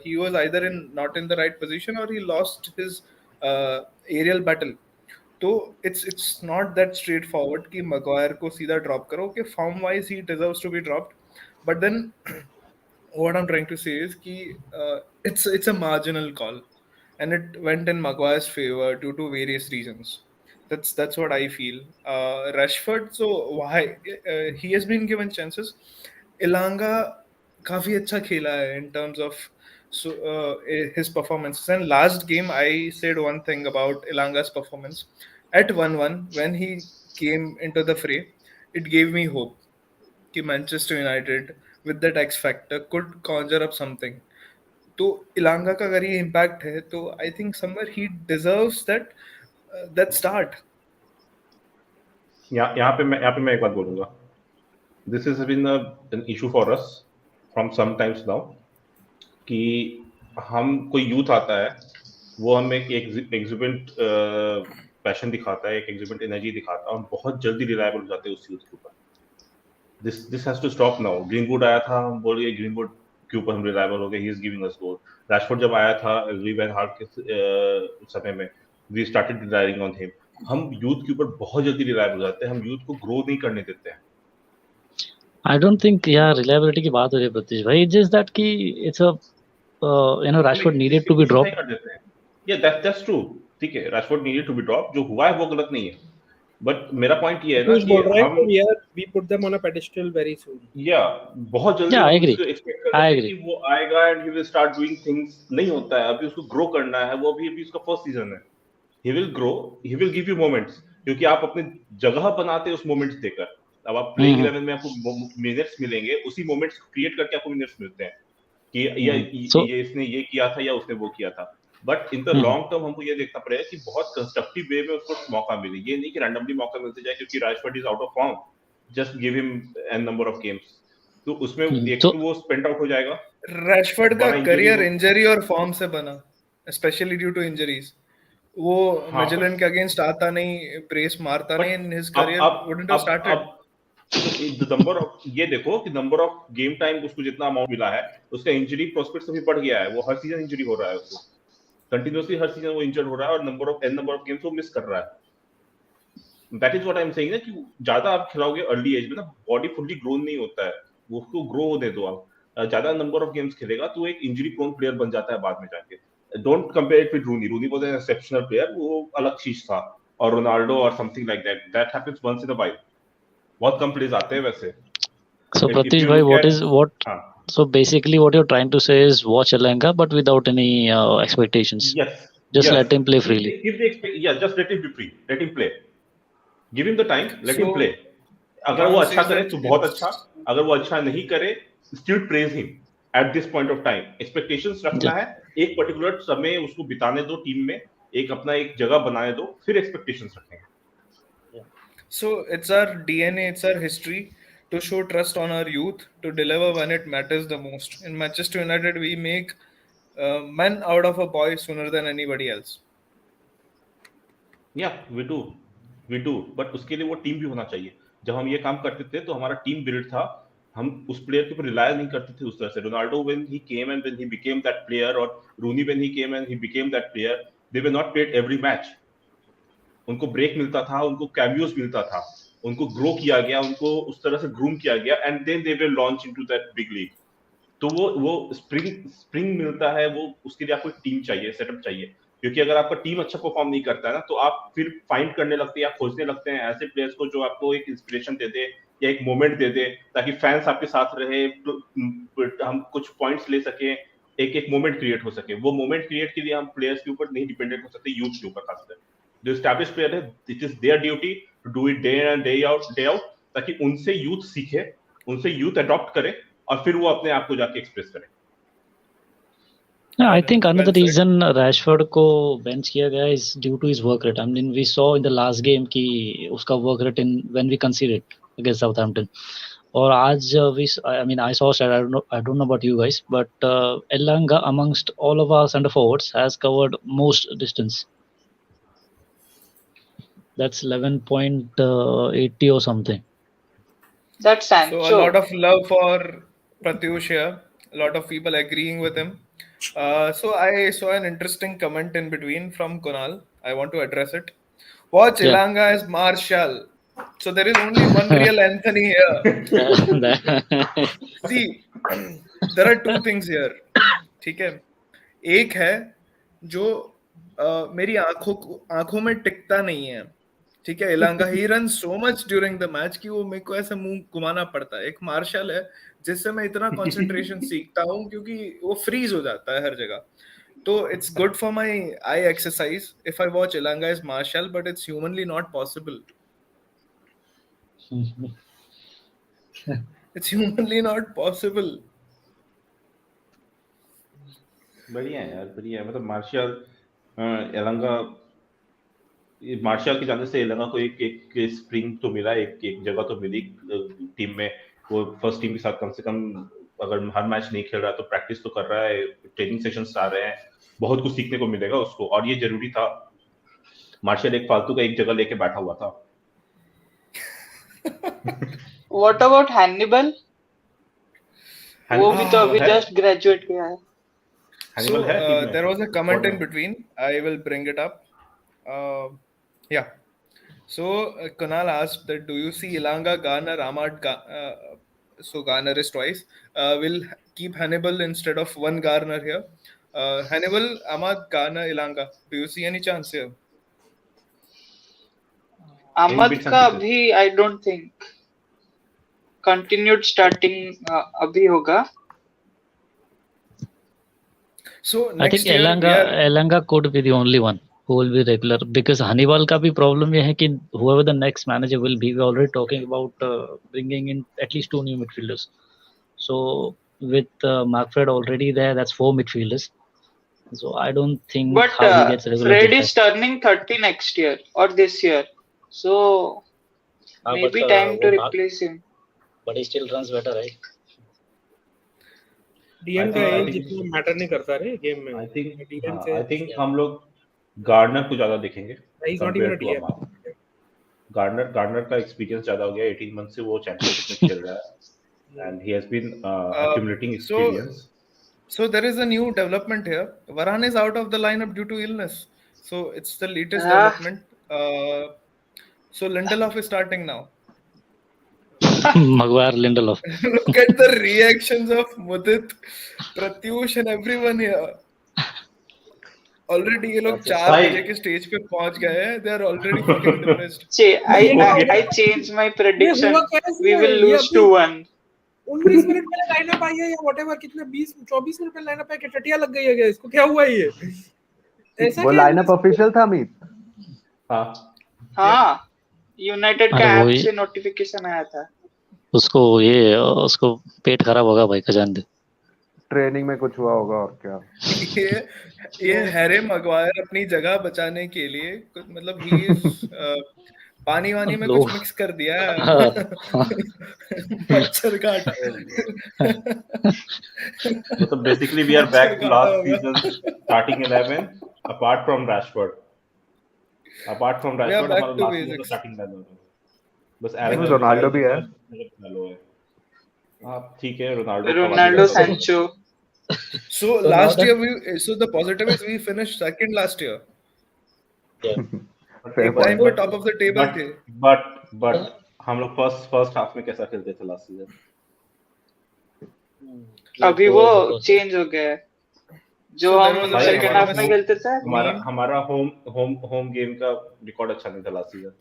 he was either not in the right position or he lost his aerial battle. So it's not that straightforward कि Maguire को सीधा drop करो. Okay, form wise he deserves to be dropped, but then what I'm trying to say is कि it's a marginal call, and it went in Maguire's favor due to various reasons. That's what I feel. Rashford, so why he has been given chances. Ilanga काफी अच्छा खेला है in terms of his performances. And last game I said one thing about Ilanga's performance at 1-1 when he came into the fray. It gave me hope कि Manchester United with that X factor could conjure up something. तो इलांगा का अगर ये impact है तो I think somewhere he deserves that start. यहाँ पे मैं एक बात बोलूंगा. This has been an issue for us from some times now कि हम कोई यूथ आता है वो हमें एक एग्जिबिट पैशन दिखाता है, एक एग्जिबिट एनर्जी दिखाता है, हम बहुत जल्दी रिलायबल हो जाते हैं उस यूथ के ऊपर. This has to stop now. Greenwood आया था, हम बोल रहे ग्रीनवुड के ऊपर हम रिलायबल हो गए, he is giving us goal. Rashford जब आया था रीवैन हार्ट के समय में we started relying on him. हम यूथ के ऊपर बहुत जल्दी रिलायबल हो जाते हैं, हम यूथ को ग्रो नहीं करने देते हैं. I don't think reliability की बात हो रही है प्रतीश भाई. It's just that कि it's a Rashford needed to be dropped. कर देते हैं. Yeah, that's true. ठीक है, Rashford needed to be dropped. जो हुआ है वो गलत नहीं है. बट मेरा पॉइंट ये है ना कि हम we put them on a pedestal very soon. बहुत जल्दी I agree. एक्सपेक्ट करते हैं कि वो आएगा and he will start doing things. नहीं होता है. अभी उसको ग्रो करना है. वो अभी उसका फर्स्ट सीजन है. He will grow. He will give you moments. क्योंकि आप अपनी जगह बनाते हैं उस मोमेंट्स देकर. अब आप प्लेइंग 11 में आपको मिनट्स मिलेंगे, उसी मोमेंट्स क्रिएट करके आपको मिनट्स मिलते हैं कि ये इसने ये किया था या उसने वो किया था. But in the long term हमको ये देखना पड़ेगा कि बहुत कंस्ट्रक्टिव वे में उसको मौका मिले. ये नहीं कि रैंडमली मौका मिलते जाए क्योंकि Rashford is out of form, just give him an number of games. तो उसमें एक तो वो स्पेंड आउट हो जाएगा. रैशफोर्ड का करियर इंजरी और फॉर्म से बना, स्पेशली ड्यू टू इंजरीज. वो मिडलैंड के अगेंस्ट आता नहीं, ब्रेस मारता नहीं, in his career wouldn't have started. The number of ये देखो कि नंबर ऑफ गेम टाइम उसको जितना अमाउंट मिला है, उसका इंजरी प्रोस्पेक्ट भी बढ़ गया है. वो हर सीजन इंजरी हो रहा है, उसको कंटिन्यूअसली हर सीजन वो इंजर्ड हो रहा है और नंबर ऑफ गेम्स वो मिस कर रहा है. That is what I am saying ना कि ज्यादा आप खिलाओगे अर्ली एज में ना, बॉडी फुल्ली ग्रोन नहीं होता है, वो उसको ग्रो होने दो. आप ज्यादा नंबर ऑफ गेम्स खेलेगा तो एक इंजरी प्रोन प्लेयर बन जाता है बाद में जाके. Don't compare it with Rooney was an exceptional player, वो अलग चीज था. और रोनाल्डो और something like that happens once in a while. बहुत कम प्लेयर्स आते हैं वैसे. So Pratish bhai, so basically what you're trying to say is watch Elanga but without any expectations. Yes. Just let him play freely. Just let him be free. Let him play. Give him the time, let him So, play. अगर वो Ron अच्छा says करे that तो बहुत it's अच्छा, अगर वो अच्छा नहीं करे, still praise him at this point of time. Expectations रखना है, एक पर्टिकुलर समय उसको बिताने दो टीम में, एक अपना एक जगह बनाने दो, फिर एक्सपेक्टेशंस रखेंगे. so it's our DNA, it's our history to show trust on our youth, to deliver when it matters the most. In Manchester United, we make men out of a boy sooner than anybody else. या we do, but उसके लिए वो team भी होना चाहिए. जब हम ये काम करते थे तो हमारा टीम बिल्ड था, हम उस प्लेयर के ऊपर रिलाय नहीं करते थे उस तरह से. Ronaldo when he came and when he became that player, और Rooney when he came and he became that player, they were not played every match. उनको ब्रेक मिलता था, उनको कैमियोस मिलता था, उनको ग्रो किया गया, उनको उस तरह से ग्रूम किया गया, and then they were launch into that big league. तो वो स्प्रिंग मिलता है, वो उसके लिए आपको एक टीम चाहिए, सेटअप चाहिए. क्योंकि अगर आपका टीम अच्छा परफॉर्म नहीं करता है ना, तो आप फिर फाइंड करने लगते हैं, आप खोजने लगते हैं ऐसे प्लेयर्स को जो आपको एक इंस्पिरेशन दे दे या एक मोमेंट दे दे, ताकि फैंस आपके साथ रहे, तो हम कुछ पॉइंट्स ले सके, एक एक मोमेंट क्रिएट हो सके. वो मोमेंट क्रिएट के लिए हम प्लेयर्स के ऊपर नहीं डिपेंडेंट हो सकते, यूथ के ऊपर खासकर. जो एस्टैब्लिश प्लेयर है, it is their duty to do it day in day out, ताकि उनसे यूथ सीखे, उनसे यूथ अडॉप्ट करे, और फिर वो अपने आप को जाके एक्सप्रेस करे. I think another Well said. reason Rashford को bench किया गया is due to his work rate. I mean, we saw in the last game कि उसका work rate in when we conceded against Southampton. और आज I saw stat, I don't know about you guys, but Elanga amongst all of our centre forwards has covered most distance. That's 11.80 or something. That's So Sancho. a lot of love for Pratyush here. A lot of people agreeing with him. So I saw an interesting comment in between from Kunal. I want to address it. Watch Yeah. Ilanga as Marshall. So there is only one real Anthony here. See, there are two things here. ठीक है, एक है जो मेरी आंखों में टिकता नहीं है. ठीक है, इलांगा ही run so much during the match कि वो मेरे को ऐसे मुंह घुमाना पड़ता है. एक मार्शल है जिससे मैं इतना कंसंट्रेशन सीखता हूँ क्योंकि वो फ्रीज हो जाता है हर जगह. तो it's good for my eye exercise if I watch Elanga is Martial, but it's humanly not possible. It's humanly not possible. बढ़िया है यार, बढ़िया है. मतलब एलंगा मार्शल के जाने से एलंगा को एक एक स्प्रिंग तो मिला, एक एक जगह तो मिली टीम में. वो फर्स्ट टीम के साथ कम से कम अगर हर मैच नहीं खेल रहा तो प्रैक्टिस तो कर रहा है, ट्रेनिंग सेशंस आ रहे हैं, बहुत कुछ सीखने को मिलेगा उसको, और ये जरूरी था. मार्शल एक फालतू का एक जगह लेके बैठा हुआ था. What about Hannibal? वो भी तो अभी जस्ट ग्रेजुएट किया है. So there was a comment in between. I will bring it up. Yeah. So Kunal asked that do you see Ilanga, Garner, Ahmad? So Garner is twice. Will keep Hannibal instead of one Garner here. Hannibal, Ahmad, Garner, Ilanga. Do you see any chance here? Ahmad का अभी I don't think continued starting अभी होगा. So I next think year Elanga could be the only one who will be regular, because Hannibal का भी problem ये है कि whoever the next manager will be, we're already talking about bringing in at least 2 new midfielders. So with Mark Fred already there, that's 4 midfielders. So I don't think But how he gets regular. Fred is turning 30 next year or this year, so maybe time to replace him. But he still runs better, right? डीएन का age जितना matter नहीं करता रे game में. I think हम लोग gardener को ज्यादा देखेंगे कंपेयर टू अमाद. गार्डनर का एक्सपीरियंस ज्यादा हो गया, 18 मंथ से वो चैंपियनशिप में खेल रहा है, and he has been accumulating experience. So there is a new development here. Varane is out of the lineup due to illness. So it's the latest development. So Lindelof is starting now. Maguire, Lindelof. Look at the reactions of Mudit, Pratyush and everyone here. Already ये लोग 4 बजे के stage पे पहुंच गए हैं. They are already fucking depressed. I changed my prediction. We will lose 2-1. 19 minute पहले lineup आई है या व्हाटएवर, कितने 20-24 मिनट पहले लाइनअप है कि टटिया लग गई है क्या इसको? क्या हुआ ये? ऐसा वो लाइनअप ऑफिशियल था मीत. हां यूनाइटेड अरे का ऐप वही से नोटिफिकेशन आया था। उसको पेट खराब होगा भाई का, जान दे। ट्रेनिंग में कुछ हुआ होगा और क्या। ये हैरी मैग्वायर अपनी जगह बचाने के लिए मतलब ही इज पानी वानी में लोग कुछ मिक्स कर दिया हाँ, है। हाँ। मच्छर काटा मतलब बेसिकली वी आर मच्छर बैक टू काटा लास्ट होगा। Season starting 11 apart from Rashford we are back हमारा टू लास्ट सीजन का बेसिक्स। स्टार्टिंग 11 है। बस उसमें एरन रोनाल्डो भी है। चालू है। हाँ ठीक है, रोनाल्डो कवानी रोनाल्डो, करता रहेगा। Sancho. So So now last that, year so the positive is we finished second last year. yeah. Fair एक point. टाइम पे top of the table but थे। बट हम लोग फर्स्ट हाफ में कैसा खेलते थे लास्ट सीजन? अभी वो चेंज हो गया है, जो So there हम was a भाई very सेकंड हमारा हाफ में famous खेलते थे। meme. हमारा होम गेम का रिकॉर्ड अच्छा नहीं था लास्ट सीजन।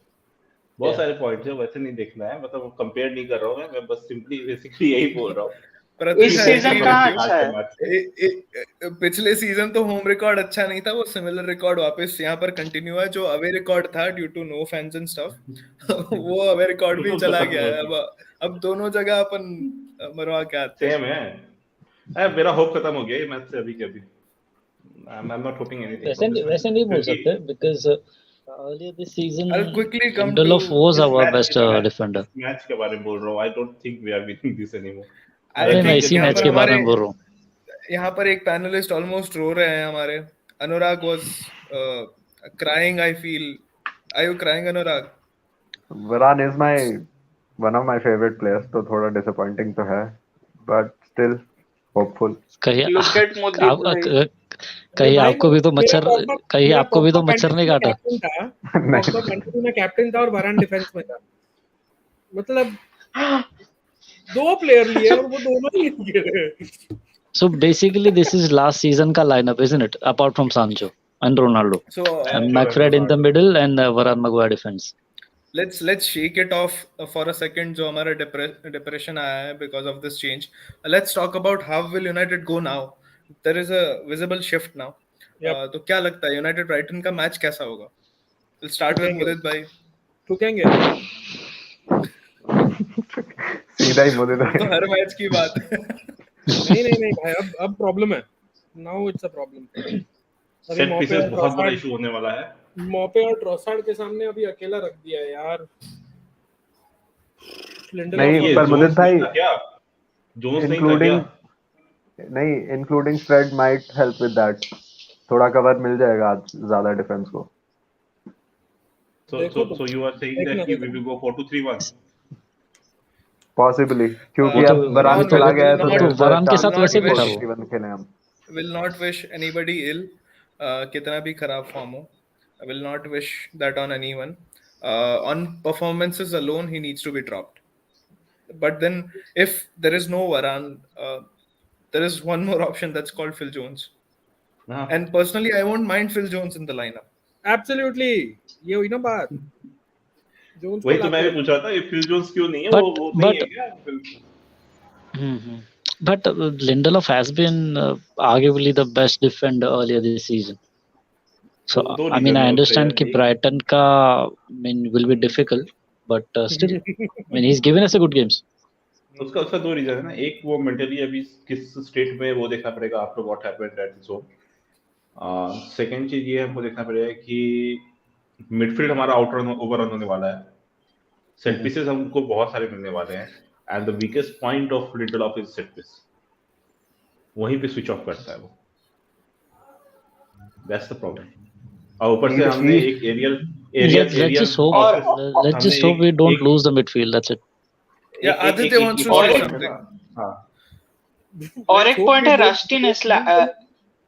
बहुत सारे पॉइंट्स है, वैसे नहीं देखना है, मतलब कंपेयर नहीं कर रहा हूँ मैं बस सिंपली बेसिकली यही बोल रहा हूँ। प्रतीक, इस I सीजन agree कहाँ with you. अच्छा है? पिछले सीजन तो होम रिकॉर्ड अच्छा नहीं था, वो सिमिलर रिकॉर्ड वापस यहाँ पर कंटिन्यू है। जो अवे रिकॉर्ड था due to no fans and stuff वो अवे रिकॉर्ड भी चला गया है। अब दोनों जगह अपन मरवा के आते हैं। सेम है। अरे मेरा होप खत्म हो गया ये मैच से अभी के अभी। I'm not hoping anything from this match. वैसे नहीं बोल क्योंकि सकते, because earlier this season I'll quickly come to Lindelof was our best defender. इस मैच के बारे में बोल रहा हूँ। I don't think we are winning this anymore. I नहीं, मैं think इसी यहाँ मैच पर के बारे हमारे में बोल रहा हूँ। यहाँ पर एक पैनलिस्ट ऑलमोस्ट रो रहे हैं हमारे। अनुराग was crying, I feel. Are you crying, Anurag? Varane is one of my favorite players, तो थोड़ा disappointing तो है, but still hopeful. कहीं लुक एट मुदीप भाई। अरे भाई आपको भी तो मेरा मच्छर, पॉग्बा कहीं मेरा आपको भी तो पॉग्बा मच्छर नहीं फैंटेसी में काटा। कैप्टन था। पॉग्बा फैंटेसी में कैप्टन था और वरान डिफेंस में था। मतलब दो प्लेयर लिए और वो दोनों ही गिरे। So basically this is last season का lineup, isn't it? Apart from Sancho and Ronaldo So and McFred in the middle and Varane Maguire defense. let's shake it off for a second. जो हमारा depression आया है because of this change. Let's talk about how will United go now. There is a visible shift now. तो क्या लगता है United Brighton का match कैसा होगा? We'll start with मुदित भाई। ठुकेंगे। सीधा ही मुझे तो हर मैच की बात है। नहीं भाई, अब प्रॉब्लम है। Now it's a problem. Set pieces बहुत बड़ा इशू होने वाला है। मोपे और ट्रोसार्ड के सामने अभी अकेला रख दिया है यार। नहीं, पर मुदित भाई क्या जोन्स नहीं था क्या? नहीं, including Fred might help with that. थोड़ा कवर मिल जाएगा आज ज्यादा डिफेंस को। So you are saying that we will go 4-2-3-1? Possibly, क्योंकि अब वरान चला गया है तो वरान के साथ वैसे भी था वो। खेले हम। Will not wish anybody ill. कितना भी खराब फॉर्म हो, I will not wish that on anyone. On performances alone, he needs to be dropped. But then, if there is no Varane, there is one more option that's called Phil Jones. And personally, I won't mind Phil Jones in the lineup. Absolutely, ये हुई ना बात। Jones वही तो मैं भी पूछ रहा था, ये फिल जोन्स क्यों नहीं है? वो नहीं है क्या? But Lindelof has been arguably the best defender earlier this season. So I mean I understand कि Brighton का will be difficult, but still I mean he's given us a good games. उसका दो रीजन है ना। एक वो mentally अभी किस स्टेट में वो देखना पड़ेगा after what happened at his home. Second चीज ये हमको देखना पड़ेगा कि मिडफील्ड हमारा ओवररन होने वाला है। सेट पीसेस हमको बहुत सारे मिलने वाले हैं and the weakest point of Lindelof is set piece. वहीं पे स्विच ऑफ करता है वो। That's the problem. और ऊपर से हमने एक aerial let's just hope we don't lose the midfield, that's it. Yeah, Aditya wants to say something. हाँ, और एक पॉइंट है रस्टीनेस।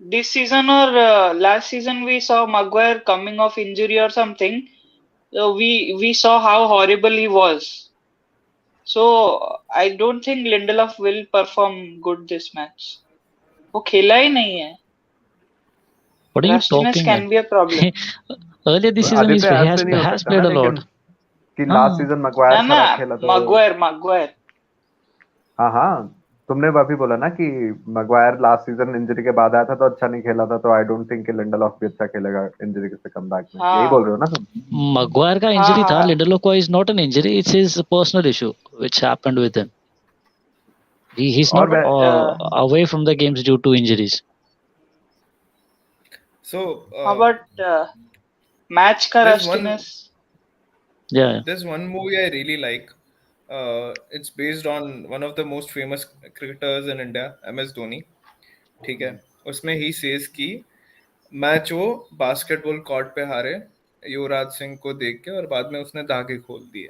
दिस सीजन और last season we saw Maguire coming off injury और something, we saw how horrible he was. So I don't think Lindelof will perform good this match. वो खेला ही नहीं है। What are you Rustiness talking can be a problem. earlier this season he has played a lot. कि last season Maguire खराब खेला तो Maguire हाँ, तो तुमने अभी बोला ना कि मैग्वायर लास्ट सीजन इंजरी के बाद आया था तो अच्छा नहीं खेला था, तो आई डोंट थिंक कि लिंडलॉफ भी अच्छा खेलेगा इंजरी से कम बैक में, यही हाँ बोल रहे हो ना तुम? मगवायर का हाँ इंजरी था, हाँ लिंडेलोफ का is not an injury, it's his personal issue which happened with him. He's और not way away from the games due to injuries. So हाँ बट मैच का there's one rustiness. Yeah, yeah. there's one movie I really like. It's based on one of the most famous cricketers in India, MS Dhoni. ठीक है, उसमें he says कि match वो basketball court पे हारे युवराज सिंह को देख के और बाद में उसने धागे खोल दिए.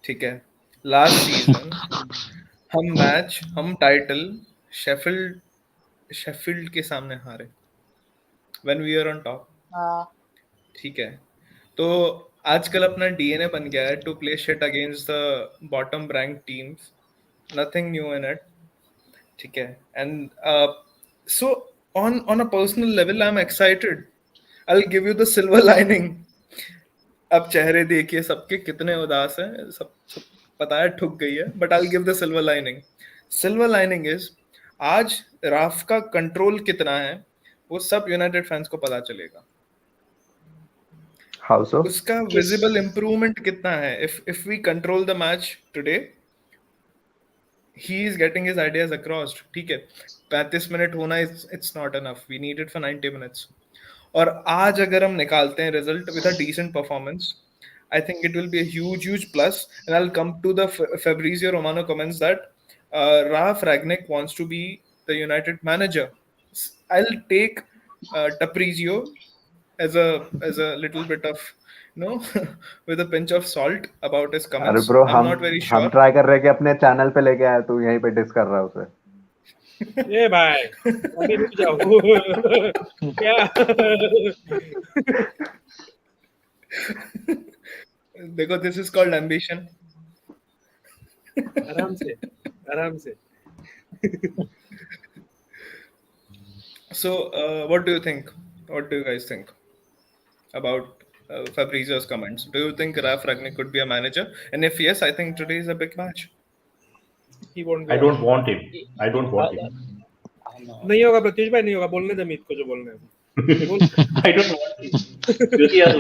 ठीक है, लास्ट सीजन हम टाइटल शेफील्ड शेफील्ड के सामने हारे when we are on top. हाँ ठीक है, तो आजकल अपना डीएनए बन गया है to play shit against the bottom rank teams. Nothing new in it. ठीक है, and so on a personal level I'm excited. I'll give you the silver lining. अब चेहरे देखिए सबके कितने उदास हैं, सब पता है ठुक गई है, but I'll give the silver lining. Silver lining is आज राफ का कंट्रोल कितना है वो सब यूनाइटेड फैंस को पता चलेगा. How so? उसका किस विजिबल इम्प्रूवमेंट कितना है. If we control the match today, he is getting his ideas across. ठीक है, 35 मिनट होना it's not enough. We need it for 90 minutes. और आज अगर हम निकालते हैं result with a decent performance, I think it will be a huge plus. And I'll come to the Fabrizio Romano comments that Ralf Rangnick wants to be the United manager. I'll take Taprizio as a little bit of with a pinch of salt about his अरे comments. Bro, I'm not very हम sure. Try कर रहे हैं कि अपने channel पे लेके आए, तू यहीं पे डिस कर रहा है उसे. ए भाई अभी रुक जाओ. क्या देखो, this is called ambition. आराम से. So, what do you think? What do you guys think about Fabrizio's comments? Do you think Ralf Rangnick could be a manager? And if yes, I think today is a big match. He won't be I a don't manager. want him. I don't want him. नहीं होगा प्रत्युष भाई, नहीं होगा. बोलने दे मीत को जो बोलना है. I don't want him. क्योंकि यार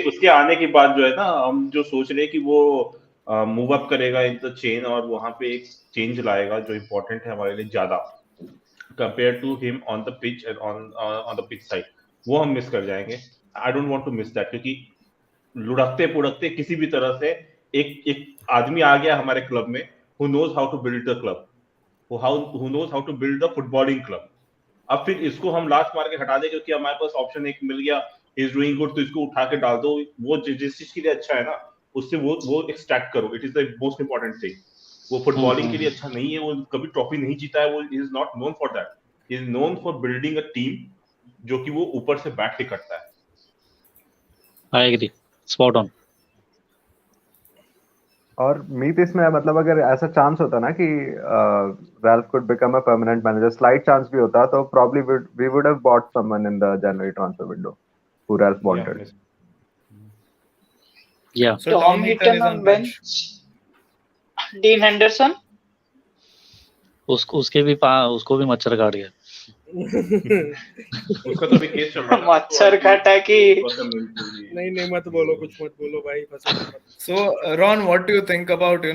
उसके आने के बाद जो है ना, हम जो सोच रहे हैं कि वो मूव अप करेगा इन द चेन और वहां पे एक चेंज लाएगा जो इम्पोर्टेंट है हमारे लिए ज्यादा compare to him on the pitch and on the pitch side, वो हम मिस कर जाएंगे. I don't want to miss that, क्योंकि लुढ़कते पुढ़कते किसी भी तरह से एक आदमी आ गया हमारे क्लब में who knows how to build the club, who knows how to build the footballing club. अब फिर इसको हम लास्ट मार के हटा दें क्योंकि हमारे पास ऑप्शन एक मिल गया, इज डूइंग गुड, तो इसको उठा के डाल दो. वो जिस चीज के लिए अच्छा है ना उससे वो एक्सट्रैक्ट करो. It is the most important thing. वो फुटबॉलिंग के लिए अच्छा नहीं है, वो कभी ट्रॉफी नहीं जीता है, वो is not known for that. Is known for building a team जो कि वो ऊपर से बैठ के करता है. I agree. Spot on. और मीत इसमें मतलब अगर ऐसा चांस होता ना कि Ralf could become a permanent manager, slight chance भी होता, तो probably we would have bought someone in the January transfer window who Ralf wanted. Yeah. So Tom Heaton on bench. Dean Henderson. उसको भी मच्छर काट गया. उसका तो भी केस चल रहा है. मच्छर काटा कि नहीं मत बोलो, कुछ मत बोलो भाई, फंसो मत. So, Ron, what do you think about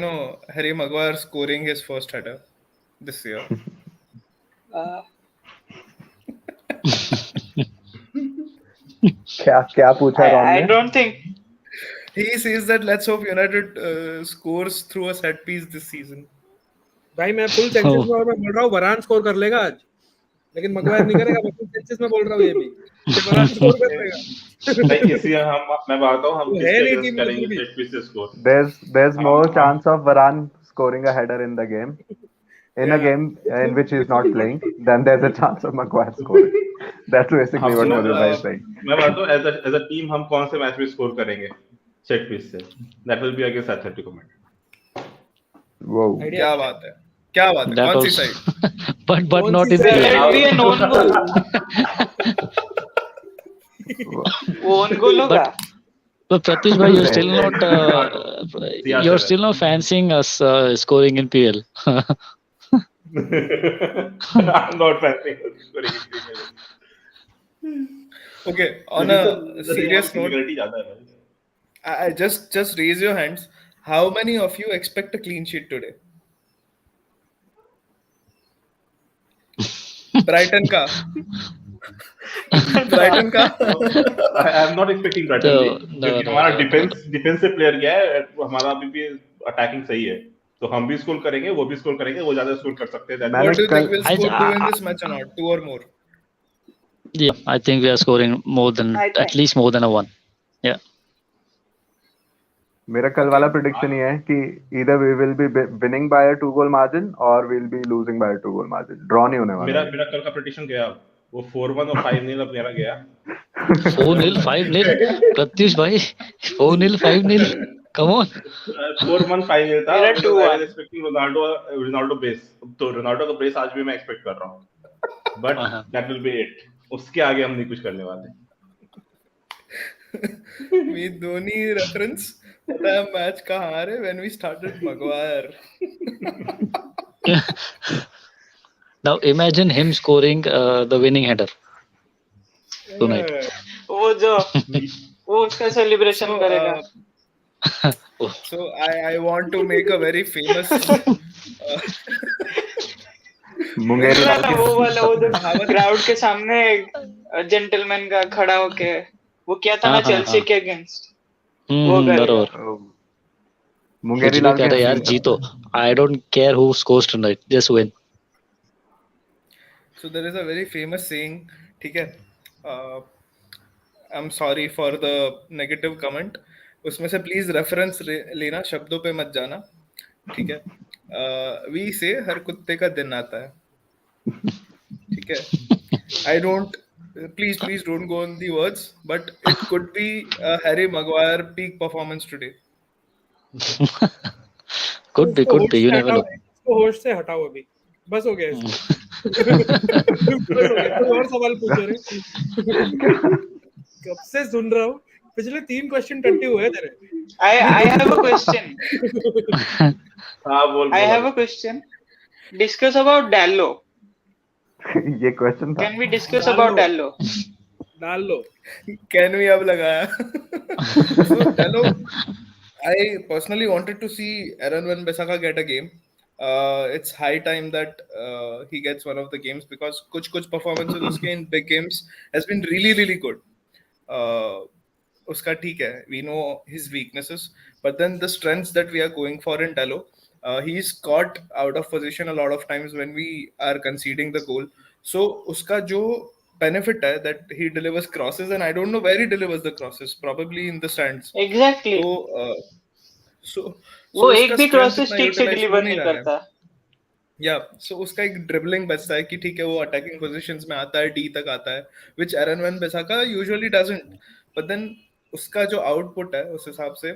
Harry Maguire scoring his first header this year? क्या पूछा रॉन I ने? don't think. He says that let's hope United scores through a set piece this season. भाई मैं full senses में और मैं बोल रहा हूँ वरान स्कोर कर लेगा आज, लेकिन मगवायर नहीं करेगा. मैं फुल सेंसेस में बोल रहा हूँ ये भी वरान स्कोर कर लेगा. नहीं, इसलिए मैं बात हूं हम है नहीं किसके टीम करेंगे में set piece score. There's more chance of Varane scoring a header in the game, in a game in which he is not playing, than there's a chance of Maguire scoring. That's basically what Madhu bhai is saying. मैं बात हूं as a team हम कौन से match में score करेंगे set piece से. That will be against Atletico Madrid. Whoa. क्या बात है, क्या बात है, That कौन सी also. Side? but not in the Let game. be an own goal. Own goal होगा. But Pratish bhai, you're still not fancying us scoring in PL. I'm not fancy scoring in Premier League. Okay, on a serious note, Physicality ज्यादा है. I just raise your hands. How many of you expect a clean sheet today? Brighton का. Brighton का. I am not expecting Brighton भी, क्योंकि हमारा defensive player क्या है, हमारा अभी भी अटैकिंग सही है, तो हम भी स्कोर करेंगे, वो भी स्कोर करेंगे, वो ज्यादा स्कोर कर सकते हैं. What do you think we'll score 2 in this match or not? 2 or more? Yeah, I think we are scoring more than at least more than a 1. Yeah. मेरा कल वाला प्रेडिक्शन ये है कि either we will be winning by a 2-goal margin or we'll be losing by a 2-goal margin. Draw नहीं होने वाला. मेरा कल का प्रेडिक्शन गया, वो 4-1 और 5-0 अब मेरा गया. 4-0, 5-0. प्रत्युष भाई, 4-0, 5-0. Come on. 4-1, 5-0 था. मेरा 2-1. I was expecting Ronaldo brace. तो रोनाल्डो का ब्रेस आज भी मैं एक्सपेक्ट कर रहा हूँ. But that will be it. उसके आगे हम नहीं कुछ करने वाले. We Dhoni reference. पता है मैच कहाँ आ रहे? When we started Maguire. Now imagine him scoring the winning header tonight. वो उसका सेलिब्रेशन करेगा. So I want to make a very famous. Mungeri वो वाला वो जो क्राउड के सामने जेंटलमैन का खड़ा होके वो क्या था ना चेल्सी के अगेंस्ट. बरोबर. मुंगेरी लाल कह रहे यार जीतो. I don't care who scores tonight, just win. So there is a very famous saying, ठीक है? I'm sorry for the negative comment. उसमें से प्लीज रेफरेंस लेना, शब्दों पे मत जाना, ठीक है? We say हर कुत्ते का दिन आता है, ठीक है? I don't, please don't go on the words, but it could be a Harry Maguire peak performance today. could be, you never know. इसको होस्ट से हटाओ अभी, बस हो गया इसको. और सवाल पूछो रे. कब से सुन रहा हूँ, पिछले 3 क्वेश्चन टट्टी हुए तेरे. I have a question. बोल. I have a question. Discuss about Dallo. ये क्वेश्चन था. Can we discuss about Dallo? डाल लो. Can we अब लगाया? So Dallo, I personally wanted to see Aaron Wan-Bissaka get a game. It's high time that he gets one of the games because कुछ performances उसके in big games has been really good. उसका ठीक है, we know his weaknesses, but then the strengths that we are going for in Dallo, he's caught out of position a lot of times when we are conceding the goal. So उसका जो benefit है that he delivers crosses, and I don't know where he delivers the crosses, probably in the stands. Exactly. So वो एक भी crosses ठीक से deliver नहीं करता. Yeah, so उसका एक dribbling बचता है कि ठीक है वो attacking positions में आता है, D तक आता है, which Aaron Wan-Bissaka usually doesn't. But then उसका जो output है उस हिसाब से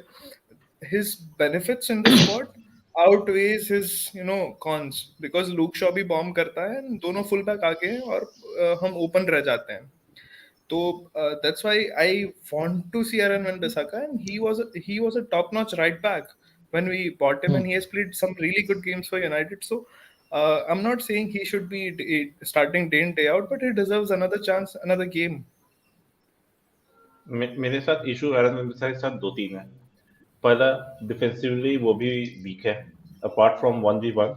his benefits in the squad outweighs his cons, because Luke Shaw भी bomb करता है, दोनों full back आगे हैं और हम open रह जाते हैं. तो that's why I want to see Aaron Wan-Bissaka, and he was a top-notch right back when we bought him, and he has played some really good games for United. So I'm not saying he should be starting day in day out, but he deserves another chance, another game. मेरे साथ issue एरन वन-बिसाका के साथ 2-3 है. पहला, defensively वो भी week है. Apart from 1v1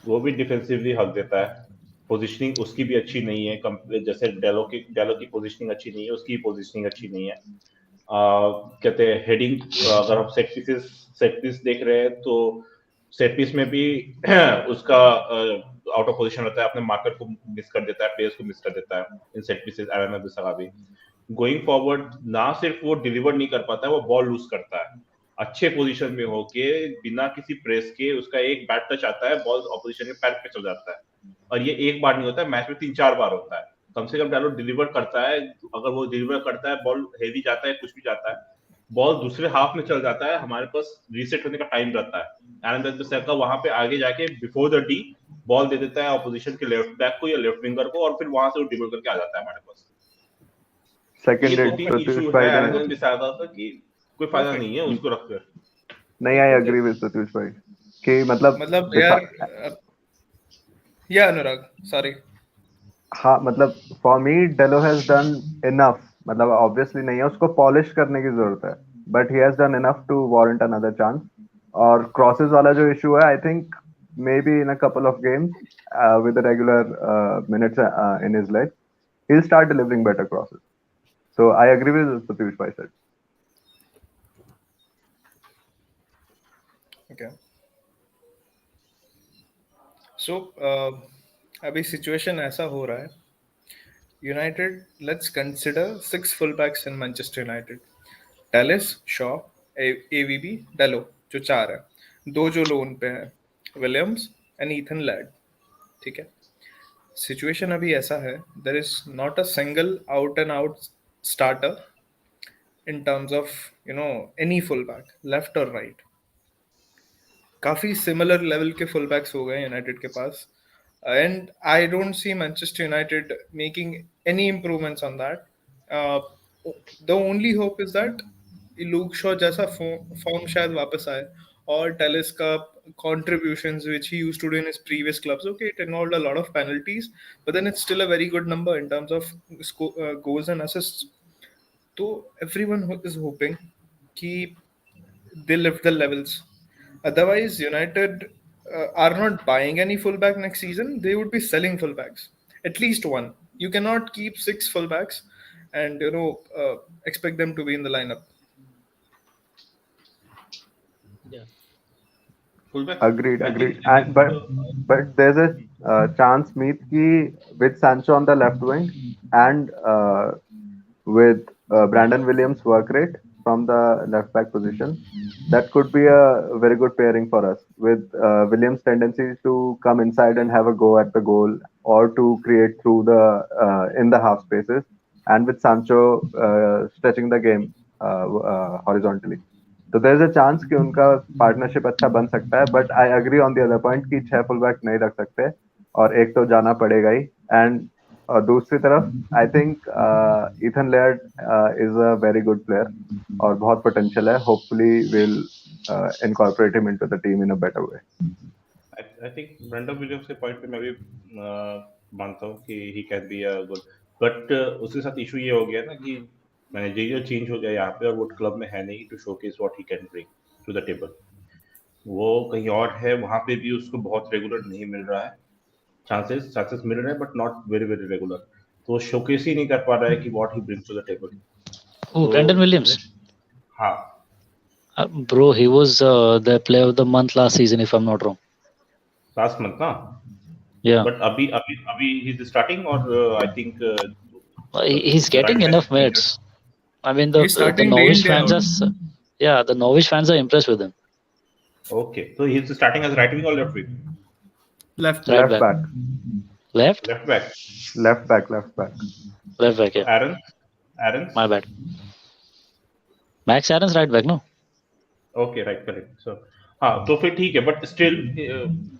वो भी डिफेंसिवली हक देता है. पोजीशनिंग उसकी भी अच्छी नहीं है, जैसे डेलो की पोजीशनिंग अच्छी नहीं है, उसकी पोजीशनिंग अच्छी नहीं है. कहते हैं हेडिंग, अगर हम सेट पीस देख रहे हैं तो सेट पीस में भी उसका आउट ऑफ पोजीशन रहता है, अपने मार्कर को मिस कर देता है, प्लेयर्स को मिस कर देता है इन सेट पीसेस. एरन वन-बिसाका भी गोइंग फॉरवर्ड ना सिर्फ वो डिलीवर नहीं कर पाता है, वो बॉल लूज करता है. अच्छे पोजीशन में होके बिना किसी प्रेस के उसका एक बैट टच आता है, बॉल ऑपोजिशन के पैर पे चल जाता है. और ये एक बार नहीं होता है, मैच में 3-4 बार होता है. कम से कम डालो डिलीवर करता है. अगर वो डिलीवर करता है, बॉल हेवी जाता है, कुछ भी जाता है, बॉल दूसरे हाफ में चल जाता है, हमारे पास रीसेट होने का टाइम रहता है. एरन वन-बिसाका वहां पे आगे जाके बिफोर द डी बॉल दे देता है ऑपोजिशन के लेफ्ट बैक को या लेफ्ट विंगर को, और फिर वहां से वो डिलीवर करके आ जाता है हमारे पास. सेकंड इशू है एरन वन-बिसाका का कि कोई फायदा नहीं है उसको रखकर. नहीं, आई एग्री विद प्रत्युष भाई कि मतलब यार Yeah, Anurag. Sorry. हाँ मतलब for me Dalot has done enough, मतलब ऑब्वियसली नहीं है, उसको पॉलिश करने की जरूरत है, but he has done enough to warrant another chance. और क्रॉसेस वाला जो इशू है, I think maybe in a couple of games with regular minutes in his leg he'll start delivering better crosses. So I agree with Satish Bhai said. Okay. So अभी situation ऐसा हो रहा है. United, let's consider six fullbacks in Manchester United. Dallas, Shaw, AVB, Dallo, जो चार है. दो जो लोन पे हैं, विलियम्स एंड ईथन लैड. ठीक है. सिचुएशन अभी ऐसा है, there is not a single out and out starter in terms of any full back left और राइट. काफी सिमिलर लेवल के फुल बैक्स हो गए यूनाइटेड के पास. And I don't see Manchester United making any improvements on that. The only hope is that Luke Shaw जैसा form शायद वापस आए, और टेलिस का contributions which he used to do in his previous clubs. Okay, it involved a lot of penalties, but then it's still a very good number in terms of goals and assists. So everyone is hoping कि they lift the levels. Otherwise, United are not buying any fullback next season. They would be selling fullbacks, at least one. You cannot keep six fullbacks and expect them to be in the lineup. Yeah. Fullbacks, Agreed, I think agreed. And but there's a chance, Meet, ki with Sancho on the left wing and with Brandon Williams' work rate from the left back position, that could be a very good pairing for us. With Williams' tendency to come inside and have a go at the goal or to create through the in the half spaces, and with Sancho stretching the game horizontally. तो there is a chance कि उनका partnership अच्छा बन सकता है, but I agree on the other point कि छह full back नहीं रख सकते, और एक तो जाना पड़ेगा ही. एंड और दूसरी तरफ I think Ethan Laird is a very good player और बहुत पोटेंशियल है. Hopefully will incorporate him into the team in a better way. I think Brandon Williams के पॉइंट पे मैं भी मानता हूँ कि he can be a good, but उसके साथ इशू ये हो गया ना कि मैनेजरियल चेंज हो गया यहाँ पे, और वो क्लब में है नहीं to showcase what he can bring to the table. वो कहीं और है, वहाँ पे भी उसको बहुत रेगुलर नहीं मिल रहा है. चांसेस मिल रहे हैं but not very very regular. तो शोकेस ही नहीं कर पा रहा है कि what he brings to the table. Oh, तो Brandon Williams. हाँ, Bro, he was the player of the month last season, if I'm not wrong. Last month ना. Yeah. बट अभी अभी अभी ही इज स्टार्टिंग, और I think He's the getting right back enough injured. minutes. I mean, He's the starting day in, novice day fans out. are, yeah, the novice fans are impressed with him. Okay, तो he is starting as right wing और left wing? Left Right back. Left back, back, left, left back. Left back, left back. left back. तो Yeah, Aarons. my bad. Max Aaron's right back, no? Okay, right, correct. So हाँ, तो फिर ठीक है, but still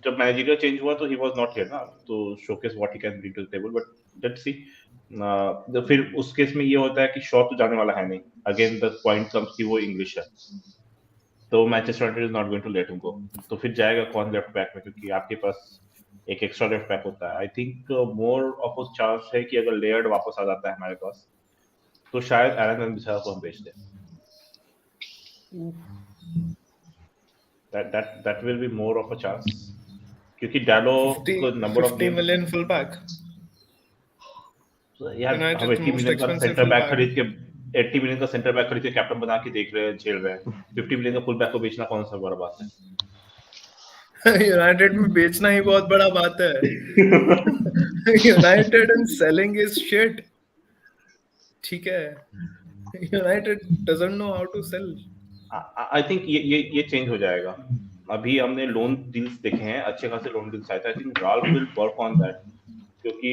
जब manager change हुआ तो he was not here ना, तो showcase what he can bring to the table. But let's see. तो फिर उस केस में ये होता है कि शॉ तो जाने वाला है नहीं. अगेन द पॉइंट कम्स कि वो इंग्लिश है, तो Manchester United is not going to let him go. तो फिर जाएगा कौन लेफ्ट बैक में, क्योंकि आपके पास एक एक्स्ट्रा लेफ्ट बैक होता है. I think more of a chance है कि अगर लेयर्ड वापस आ जाता है हमारे पास, तो शायद एरन वन-बिसाका को हम बेच दें. that will be more of a chance, क्योंकि डालो 50, को number of 50 games. million fullback. यार हम United's 80 most मिलियन का expensive सेंटर बैक fullback. खरीद के 80 मिलियन का सेंटर बैक खरीद के कैप्टन बना के देख रहे हैं, झेल रहे हैं. 50 मिलियन का फुल बैक को बेचना कौन सा बड़ा बात है? यूनाइटेड में बेचना ही बहुत बड़ा बात है. United and selling is shit. ठीक है. United doesn't know how to sell. I think ये चेंज हो जाएगा. अभी हमने लोन डील्स देखे हैं, अच्छे खासे लोन डील्स आए थे. I think Ralph will work on that, क्योंकि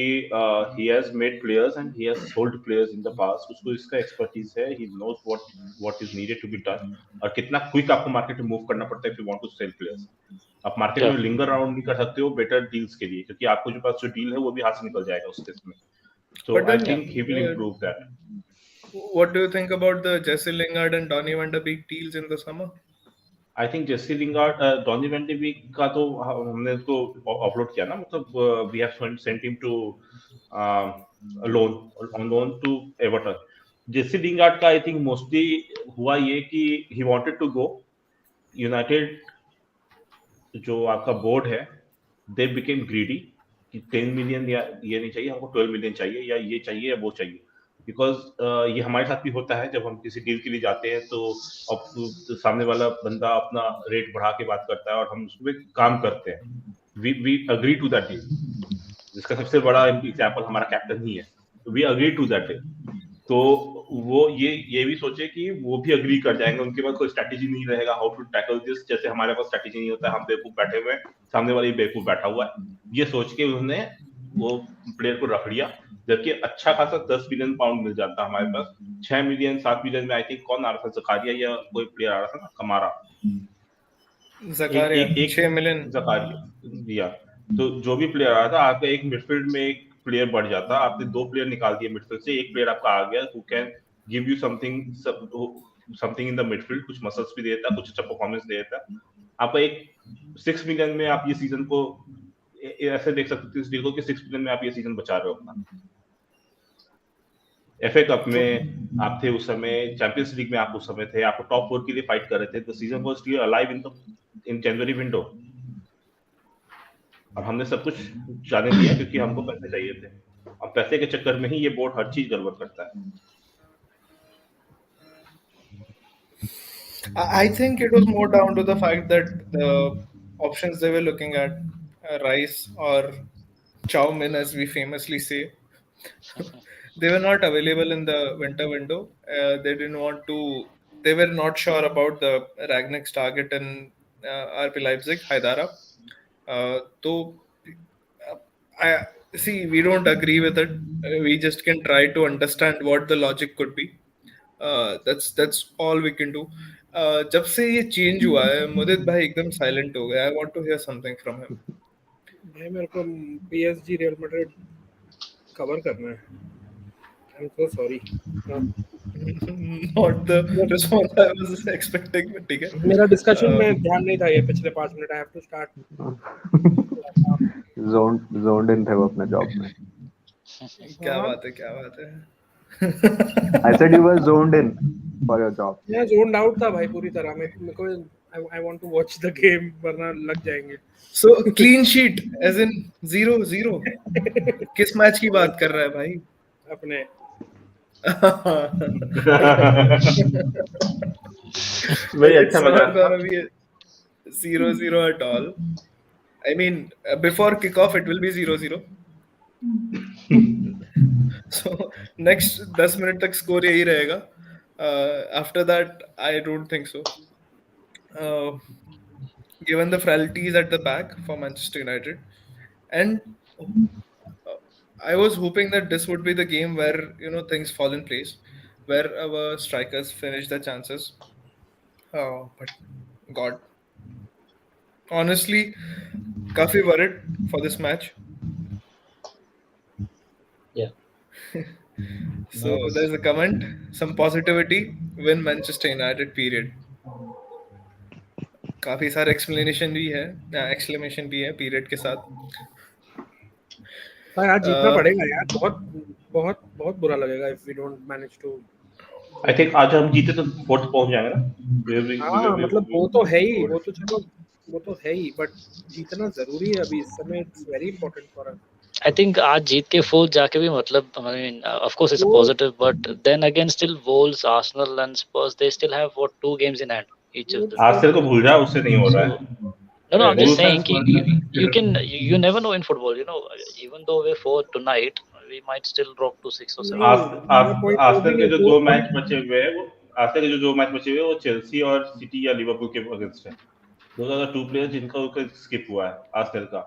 he has made players and he has sold players in the past. उसको इसका एक्सपर्टीज है. he knows what is needed to be done, और कितना क्विक आपको market में मूव करना पड़ता है if you want to sell players. आप मार्केट Yeah. में लिंगर राउंड नहीं कर सकते हो बेटर डील्स के लिए, क्योंकि आपको जो पास जो डील है वो भी हाथ से निकल जाएगा उस केस में. So But I then, think he will improve that. what do you think about the Jesse Lingard and Donny van de Beek deals in the summer? I think Jesse Lingard Donny van de Beek का तो हमने उसको offload किया ना, मतलब we have sent him to loan on loan to Everton. Jesse Lingard का I think mostly हुआ ये कि he wanted to go United, जो आपका बोर्ड है दे बिकेम ग्रीडी कि 10 मिलियन या ये नहीं चाहिए हमको, 12 मिलियन चाहिए या ये चाहिए या वो चाहिए। बिकॉज ये हमारे साथ भी होता है जब हम किसी डील के लिए जाते हैं तो अब तो सामने वाला बंदा अपना रेट बढ़ा के बात करता है और हम उसमें काम करते हैं, we agree to that deal, जिसका सबसे बड़ा एग्जाम्पल हमारा कैप्टन ही है, we agree to that deal. तो वो ये भी सोचे कि वो भी अग्री कर जाएंगे, उनके पास कोई स्ट्रैटेजी नहीं रहेगा हाउ टू टैकल दिस, जैसे हमारे पास स्ट्रैटेजी नहीं होता, हम बेवकूफ बैठे हुए हैं, सामने वाला बेवकूफ बैठा हुआ है, ये सोच के उन्होंने वो प्लेयर को रख लिया। जबकि अच्छा खासा 10 मिलियन पाउंड मिल जाता हमारे पास, 6 मिलियन 7 मिलियन में आई थिंक कौन आ रहा था, जकारिया या कोई प्लेयर आ रहा था ना, कमारा, जकारिया एक 6 मिलियन। जकारिया दिया। तो जो भी प्लेयर आ रहा था आपका एक मिडफील्ड में एक प्लेयर बढ़ जाता, आपने 2 प्लेयर निकाल दिए मिडफील्ड से, एक प्लेयर आपका आ गया who can give you something in the midfield, कुछ मसल्स भी देता, कुछ अच्छा परफॉर्मेंस देता। आपका एक 6 मिलियन में आप ये सीजन को ऐसे देख सकते थे इस डील को कि 6 मिलियन में आप ये सीजन बचा रहे हो अपना। एफए कप में आप थे उस समय, चैंपियंस लीग में आप उस समय थे, आप टॉप 4 के लिए फाइट कर रहे थे, the season was still alive in January window. अब हमने सब कुछ जाने दिया क्योंकि हमको पैसे चाहिए थे, अब पैसे के चक्कर में ही ये बोर्ड हर चीज गड़बड़ करता है। I think it was more down to the fact that the options they were looking at, rice or chow mein, as we famously say, they were not available in the winter window. They didn't want to. They were not sure about the Ragnick's target in RP Leipzig, Haidara. So I see. We don't agree with it. We just can try to understand what the logic could be. That's all we can do. जब से ये change हुआ है मुदित भाई एकदम silent हो गया। I want to hear something from him. भाई मेरे को पीएसजी रियल मैड्रिड कवर करना है। I am so sorry, not the response I was expecting, but ठीक है। मेरा डिस्कशन में ध्यान नहीं था ये पिछले 5 मिनट। I have to start zoned in थे वो अपने जॉब में। क्या बात है, क्या बात है। I said you were zoned in for your job. मैं zoned out था भाई पूरी तरह। मेरे को I want to watch the game, वरना लग जाएंगे। So clean sheet as in 0-0 किस मैच की बात कर रहा है भाई? अपने very अच्छा It's मजा not gonna be a 0-0 at all. I mean, before kickoff it will be 0-0. So next 10 minute तक स्कोर यही रहेगा। After that, I don't think so. Given the frailties at the back for Manchester United, and I was hoping that this would be the game where things fall in place, where our strikers finish their chances. But God, honestly, काफी worried for this match. Yeah. So there's a comment, some positivity, win Manchester United period. काफी सारे explanation भी है, exclamation भी है period के साथ। भाई आज जीतना पड़ेगा यार, बहुत बहुत बहुत बुरा लगेगा if we don't manage to. I think आज हम जीते तो फोर्थ पहुंच जाएंगे ना। हाँ मतलब वो तो है ही, वो तो चलो वो तो है ही, बट जीतना जरूरी है अभी इस समय। It's very important for us. I think आज जीत के फोर्थ जाके भी मतलब, I mean, of course it's a positive, but then again still Wolves, Arsenal and Spurs, they still have what 2 games in hand each of them. Arsenal को भूल जा, उससे नहीं हो रहा है। No, I'm just Wolves saying and कि Spurs- you can, you never know in football, even though we're 4 tonight, we might still drop to 6 or 7. Arsenal के जो 2 मैच बचे हुए हैं, वो आर्सेनल के जो 2 मैच बचे हुए हैं वो चेल्सी और सिटी या लिवरपूल के अगेंस्ट है। दोस आर द 2 प्लेयर्स जिनका विकेट स्किप हुआ है आर्सेनल का,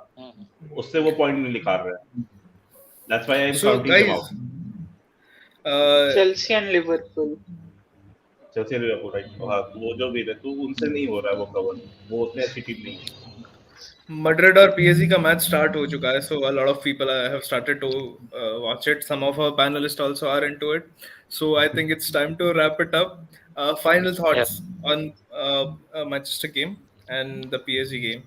उससे वो पॉइंट नहीं निकाल रहे हैं। That's why I'm So counting them guys, out. Chelsea and Liverpool. Chelsea Liverpool right, वो जो भी है तो उनसे नहीं हो रहा है वो कवर, वो उतने अच्छी टीम नहीं है। Madrid और PSG का मैच स्टार्ट हो चुका है, so a lot of people have started to watch it. Some of our panelists also are into it. So I think it's time to wrap it up. Final thoughts on Manchester game and the PSG game.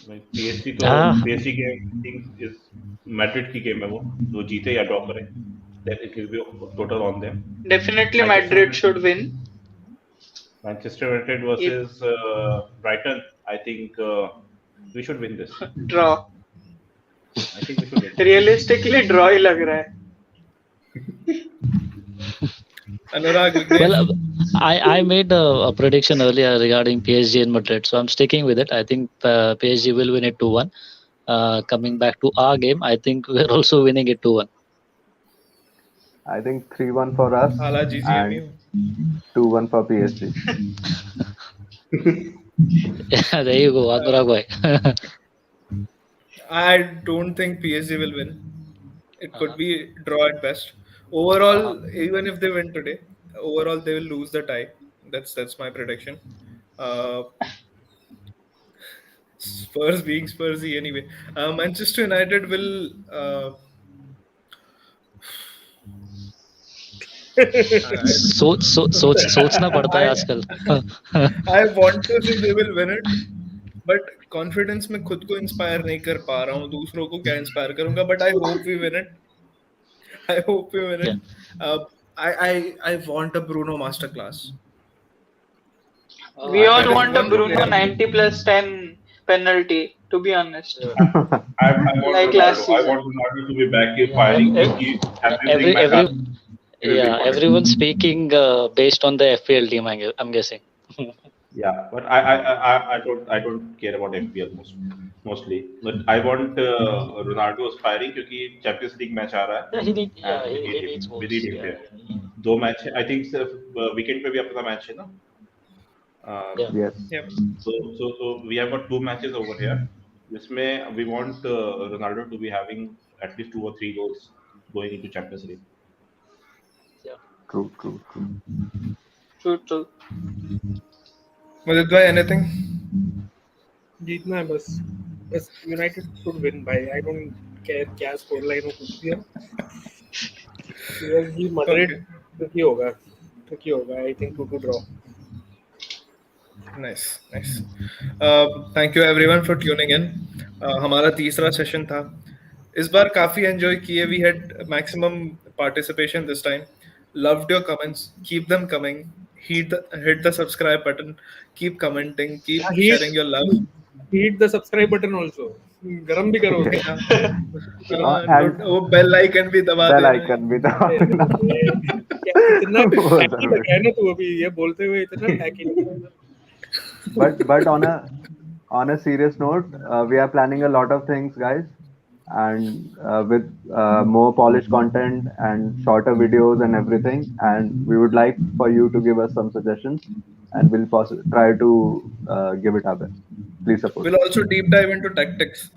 PSG तो Ah, PSG game is Madrid की game है, वो तो जीते या draw करें, then it will be total on them. Definitely Manchester Madrid United, should win. Manchester United If versus Brighton. I think we should win this. draw. I think we should win. Realistically draw ही लग रहा है. Anurag, well, Vignesh. I made a prediction earlier regarding PSG and Madrid, so I'm sticking with it. I think PSG will win it 2-1. Coming back to our game, I think we're also winning it 2-1. I think 3-1 for us Hala and GGMU. 2-1 for PSG. Yeah, there you go, Anurag bhai. I don't think PSG will win. It could Uh-huh. be draw at best. Overall, Uh-huh. even if they win today, overall they will lose the tie. That's my prediction. Uh, Spurs being Spursy anyway. Manchester United will. सोचना पड़ता है I आजकल. I want to say they will win it, but confidence में खुद को inspire नहीं कर पा रहा हूँ. दूसरों को क्या इंस्पायर करूंगा? But I hope we win it. I hope we win Yeah. it. Uh, I want a Bruno masterclass. We all There is want a one Bruno player. 90 plus 10 penalty, to be honest. I want Like last Ronaldo. I season. want Ronaldo to be back in Yeah, firing क्योंकि everything every मैं every he will be yeah, important. everyone's speaking based on the FPL team. I'm guessing. Yeah, but I don't care about FPL mostly. But I want Ronaldo aspiring क्योंकि champions league match आ रहा है Yeah, and we he need him. needs We goals. need him Yeah, there. दो match है, I think सिर्फ weekend पे भी अपना match है ना. yeah. Yes. Yep. So we have got two matches over here. जिसमें we want Ronaldo to be having at least 2 or 3 goals going into Champions League. True, true, true. True. Mudit bhai, anything? जीतना है बस United should win भाई. I don't care क्या score line हो कुछ भी हो. PSG Madrid Okay. tricky होगा. I think 2-2 draw. Nice. Thank you everyone for tuning in. हमारा तीसरा सेशन था. इस बार काफी एंजॉय किए. We had maximum participation this time. Loved your comments. Keep them coming. Hit the subscribe button. Keep commenting. Keep sharing your love. Hit the subscribe button also. गरम भी करो. And वो बेल आइकन भी दबा bell देना. icon भी दबा देना. इतना वो टैकी जरूरी. लगा है ना तू अभी ये बोलते हुए इतना टैकी लगा. But on a serious note, we are planning a lot of things, guys, and with more polished content and shorter videos and everything. And we would like for you to give us some suggestions, and we'll try to give it our best. Please support. We'll also deep dive into tactics.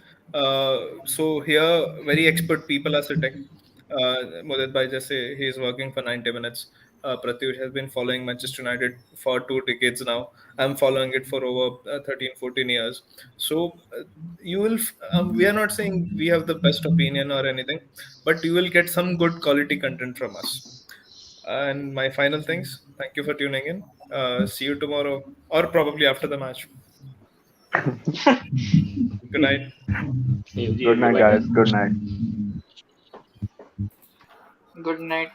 So here, very expert people are sitting. Mudit bhai, just say he is working for 90 minutes. Pratyush has been following Manchester United for 2 decades now. I'm following it for over 13, 14 years. So you will. We are not saying we have the best opinion or anything, but you will get some good quality content from us. And my final things. Thank you for tuning in. See you tomorrow, or probably after the match. Good night. Good night, guys. Good night. Good night.